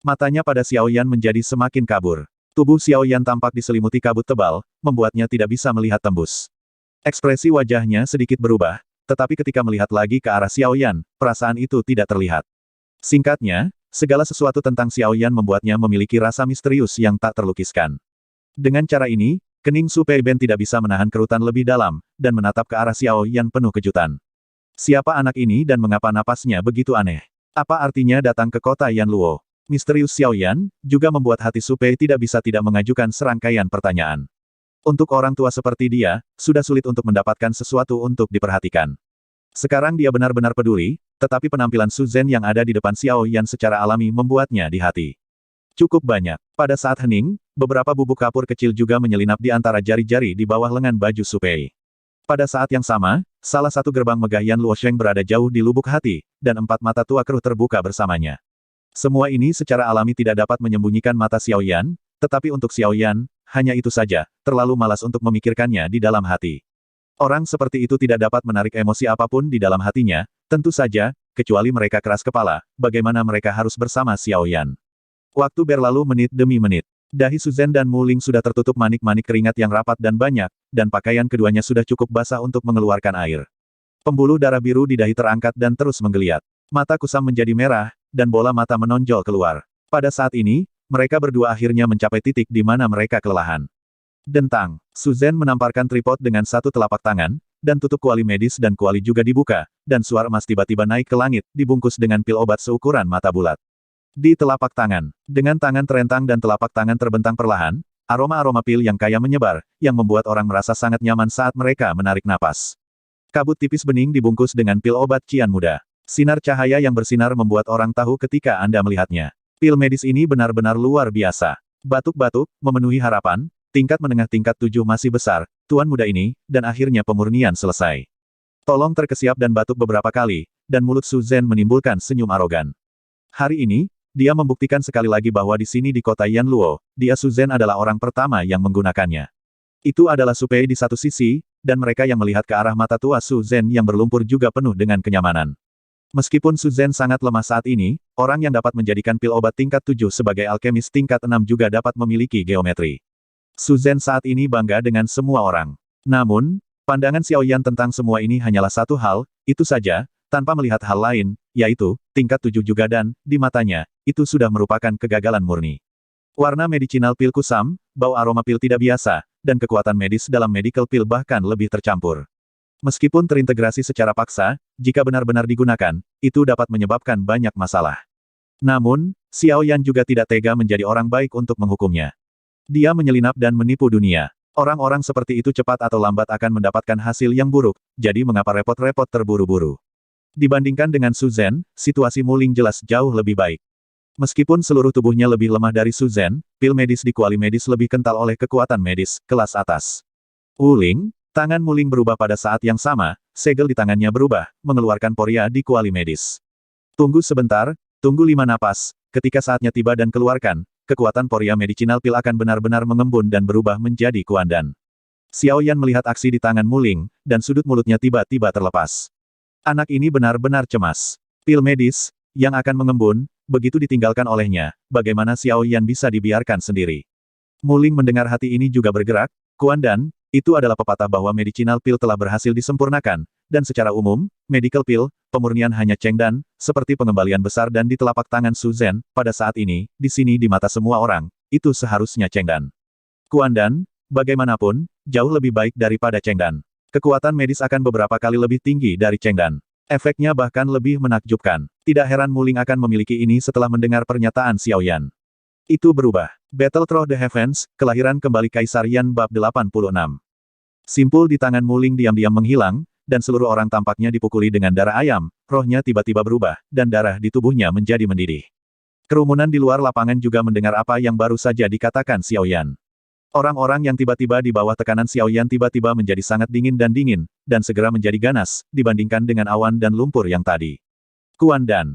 Matanya pada Xiao Yan menjadi semakin kabur. Tubuh Xiao Yan tampak diselimuti kabut tebal, membuatnya tidak bisa melihat tembus. Ekspresi wajahnya sedikit berubah, tetapi ketika melihat lagi ke arah Xiao Yan, perasaan itu tidak terlihat. Singkatnya, segala sesuatu tentang Xiao Yan membuatnya memiliki rasa misterius yang tak terlukiskan. Dengan cara ini, kening Su Pei Ben tidak bisa menahan kerutan lebih dalam, dan menatap ke arah Xiao Yan penuh kejutan. Siapa anak ini dan mengapa napasnya begitu aneh? Apa artinya datang ke kota Yanluo? Misterius Xiao Yan, juga membuat hati Su Pei tidak bisa tidak mengajukan serangkaian pertanyaan. Untuk orang tua seperti dia, sudah sulit untuk mendapatkan sesuatu untuk diperhatikan. Sekarang dia benar-benar peduli, tetapi penampilan Su Zhen yang ada di depan Xiao Yan secara alami membuatnya di hati. Cukup banyak. Pada saat hening, beberapa bubuk kapur kecil juga menyelinap di antara jari-jari di bawah lengan baju Su Pei. Pada saat yang sama, salah satu gerbang megah Yan Luosheng berada jauh di lubuk hati, dan 4 mata tua keruh terbuka bersamanya. Semua ini secara alami tidak dapat menyembunyikan mata Xiao Yan, tetapi untuk Xiao Yan, hanya itu saja, terlalu malas untuk memikirkannya di dalam hati. Orang seperti itu tidak dapat menarik emosi apapun di dalam hatinya, tentu saja, kecuali mereka keras kepala, bagaimana mereka harus bersama Xiao Yan. Waktu berlalu menit demi menit. Dahi Su Zhen dan Mu Ling sudah tertutup manik-manik keringat yang rapat dan banyak, dan pakaian keduanya sudah cukup basah untuk mengeluarkan air. Pembuluh darah biru di dahi terangkat dan terus menggeliat. Mata kusam menjadi merah, dan bola mata menonjol keluar. Pada saat ini, mereka berdua akhirnya mencapai titik di mana mereka kelelahan. Dentang. Su Zhen menamparkan tripod dengan satu telapak tangan, dan tutup kuali medis dan kuali juga dibuka, dan suara emas tiba-tiba naik ke langit, dibungkus dengan pil obat seukuran mata bulat. Di telapak tangan, dengan tangan terentang dan telapak tangan terbentang perlahan, aroma-aroma pil yang kaya menyebar, yang membuat orang merasa sangat nyaman saat mereka menarik napas. Kabut tipis bening dibungkus dengan pil obat cian muda. Sinar cahaya yang bersinar membuat orang tahu ketika Anda melihatnya. Pil medis ini benar-benar luar biasa. Batuk-batuk, memenuhi harapan, tingkat menengah tingkat 7 masih besar, tuan muda ini, dan akhirnya pemurnian selesai. Tolong terkesiap dan batuk beberapa kali, dan mulut Su Zhen menimbulkan senyum arogan. Hari ini, dia membuktikan sekali lagi bahwa di sini di kota Yanluo, dia Su Zhen adalah orang pertama yang menggunakannya. Itu adalah Su Pei di satu sisi, dan mereka yang melihat ke arah mata tua Su Zhen yang berlumpur juga penuh dengan kenyamanan. Meskipun Su Zhen sangat lemah saat ini, orang yang dapat menjadikan pil obat tingkat 7 sebagai alkemis tingkat 6 juga dapat memiliki geometri. Su Zhen saat ini bangga dengan semua orang. Namun, pandangan Xiao Yan tentang semua ini hanyalah satu hal, itu saja, tanpa melihat hal lain, yaitu, tingkat 7 juga dan, di matanya, itu sudah merupakan kegagalan murni. Warna medicinal pil kusam, bau aroma pil tidak biasa, dan kekuatan medis dalam medical pil bahkan lebih tercampur. Meskipun terintegrasi secara paksa, jika benar-benar digunakan, itu dapat menyebabkan banyak masalah. Namun, Xiao Yan juga tidak tega menjadi orang baik untuk menghukumnya. Dia menyelinap dan menipu dunia. Orang-orang seperti itu cepat atau lambat akan mendapatkan hasil yang buruk, jadi mengapa repot-repot terburu-buru. Dibandingkan dengan Su Zhen, situasi Mu Ling jelas jauh lebih baik. Meskipun seluruh tubuhnya lebih lemah dari Su Zhen, pil medis di kuali medis lebih kental oleh kekuatan medis, kelas atas. Wu Ling, tangan Mu Ling berubah pada saat yang sama, segel di tangannya berubah, mengeluarkan poria di kuali medis. Tunggu sebentar, tunggu 5 napas, ketika saatnya tiba dan keluarkan, kekuatan poria medicinal pil akan benar-benar mengembun dan berubah menjadi kuandan. Xiao Yan melihat aksi di tangan Mu Ling, dan sudut mulutnya tiba-tiba terlepas. Anak ini benar-benar cemas. Pil medis, yang akan mengembun, begitu ditinggalkan olehnya, bagaimana Xiao Yan bisa dibiarkan sendiri. Mu Ling mendengar hati ini juga bergerak, kuandan, itu adalah pepatah bahwa medicinal pil telah berhasil disempurnakan, dan secara umum, medical pil, pemurnian hanya Chengdan, seperti pengembalian besar dan di telapak tangan Su Zhen, pada saat ini, di sini di mata semua orang, itu seharusnya Chengdan. Kuandan, bagaimanapun, jauh lebih baik daripada Chengdan. Kekuatan medis akan beberapa kali lebih tinggi dari Chengdan. Efeknya bahkan lebih menakjubkan. Tidak heran Mu Ling akan memiliki ini setelah mendengar pernyataan Xiao Yan. Itu berubah. Battle Through the Heavens, kelahiran kembali Kaisar Yan bab 86. Simpul di tangan Mu Ling diam-diam menghilang, dan seluruh orang tampaknya dipukuli dengan darah ayam, rohnya tiba-tiba berubah, dan darah di tubuhnya menjadi mendidih. Kerumunan di luar lapangan juga mendengar apa yang baru saja dikatakan Xiao Yan. Orang-orang yang tiba-tiba di bawah tekanan Xiao Yan tiba-tiba menjadi sangat dingin, dan segera menjadi ganas, dibandingkan dengan awan dan lumpur yang tadi. Kuandan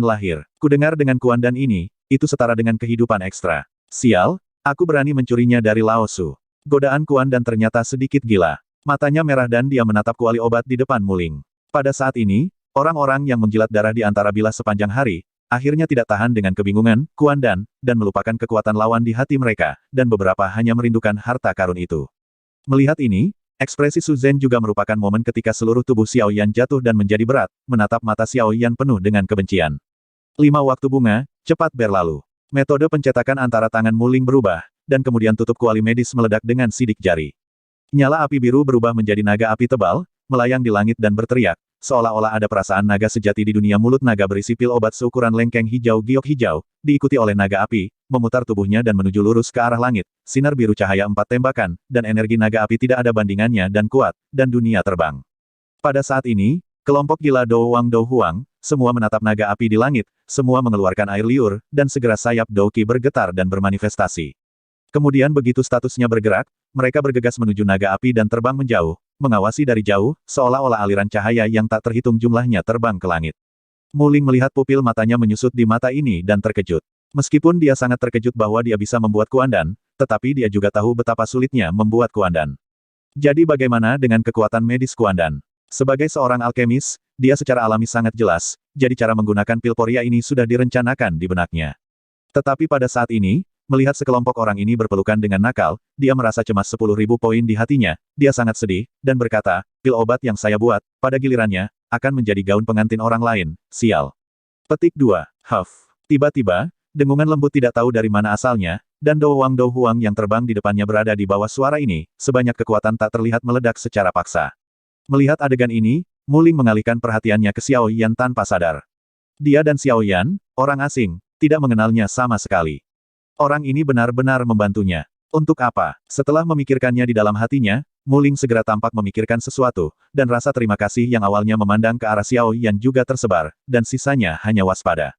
lahir. Kudengar dengan Kuandan ini, itu setara dengan kehidupan ekstra. Sial, aku berani mencurinya dari Lao Su. Godaan Kuandan ternyata sedikit gila. Matanya merah dan dia menatap kuali obat di depan Mu Ling. Pada saat ini, orang-orang yang menjilat darah di antara bilah sepanjang hari, akhirnya tidak tahan dengan kebingungan, Kuandan, dan melupakan kekuatan lawan di hati mereka, dan beberapa hanya merindukan harta karun itu. Melihat ini, ekspresi Su Zhen juga merupakan momen ketika seluruh tubuh Xiao Yan jatuh dan menjadi berat, menatap mata Xiao Yan penuh dengan kebencian. 5 waktu bunga, cepat berlalu. Metode pencetakan antara tangan Mu Ling berubah, dan kemudian tutup kuali medis meledak dengan sidik jari. Nyala api biru berubah menjadi naga api tebal, melayang di langit dan berteriak, seolah-olah ada perasaan naga sejati di dunia. Mulut naga berisi pil obat seukuran lengkeng hijau giok hijau, diikuti oleh naga api, memutar tubuhnya dan menuju lurus ke arah langit. Sinar biru cahaya 4 tembakan, dan energi naga api tidak ada bandingannya dan kuat, dan dunia terbang. Pada saat ini, kelompok gila Do Wang Do Huang, semua menatap naga api di langit, semua mengeluarkan air liur, dan segera sayap Douki bergetar dan bermanifestasi. Kemudian begitu statusnya bergerak, mereka bergegas menuju naga api dan terbang menjauh, mengawasi dari jauh, seolah-olah aliran cahaya yang tak terhitung jumlahnya terbang ke langit. Muling melihat pupil matanya menyusut di mata ini dan terkejut. Meskipun dia sangat terkejut bahwa dia bisa membuat kuandan, tetapi dia juga tahu betapa sulitnya membuat kuandan. Jadi bagaimana dengan kekuatan medis kuandan? Sebagai seorang alkemis, dia secara alami sangat jelas, jadi cara menggunakan pil poria ini sudah direncanakan di benaknya. Tetapi pada saat ini, melihat sekelompok orang ini berpelukan dengan nakal, dia merasa cemas 10.000 poin di hatinya, dia sangat sedih, dan berkata, pil obat yang saya buat, pada gilirannya, akan menjadi gaun pengantin orang lain, sial. Petik 2. Huff. Tiba-tiba, dengungan lembut tidak tahu dari mana asalnya, dan Do Wang Do Huang yang terbang di depannya berada di bawah suara ini, sebanyak kekuatan tak terlihat meledak secara paksa. Melihat adegan ini, Muling mengalihkan perhatiannya ke Xiao Yan tanpa sadar. Dia dan Xiao Yan, orang asing, tidak mengenalnya sama sekali. Orang ini benar-benar membantunya. Untuk apa? Setelah memikirkannya di dalam hatinya, Muling segera tampak memikirkan sesuatu, dan rasa terima kasih yang awalnya memandang ke arah Xiao Yan juga tersebar, dan sisanya hanya waspada.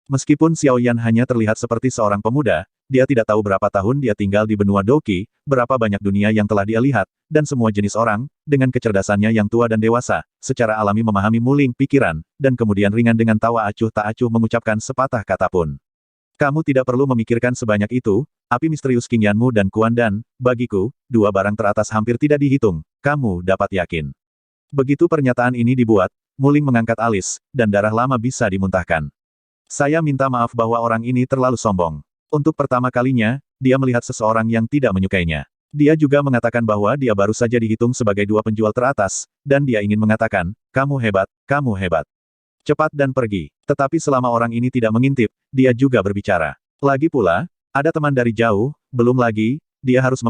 Meskipun Xiao Yan hanya terlihat seperti seorang pemuda, dia tidak tahu berapa tahun dia tinggal di benua Douki, berapa banyak dunia yang telah dia lihat, dan semua jenis orang, dengan kecerdasannya yang tua dan dewasa, secara alami memahami Muling pikiran, dan kemudian ringan dengan tawa acuh tak acuh mengucapkan sepatah kata pun. Kamu tidak perlu memikirkan sebanyak itu, api misterius King Yanmu dan Kuandan, bagiku, dua barang teratas hampir tidak dihitung, kamu dapat yakin. Begitu pernyataan ini dibuat, Muling mengangkat alis, dan darah lama bisa dimuntahkan. Saya minta maaf bahwa orang ini terlalu sombong. Untuk pertama kalinya, dia melihat seseorang yang tidak menyukainya. Dia juga mengatakan bahwa dia baru saja dihitung sebagai dua penjual teratas, dan dia ingin mengatakan, kamu hebat, kamu hebat. Cepat dan pergi. Tetapi selama orang ini tidak mengintip, dia juga berbicara. Lagi pula, ada teman dari jauh, belum lagi, dia harus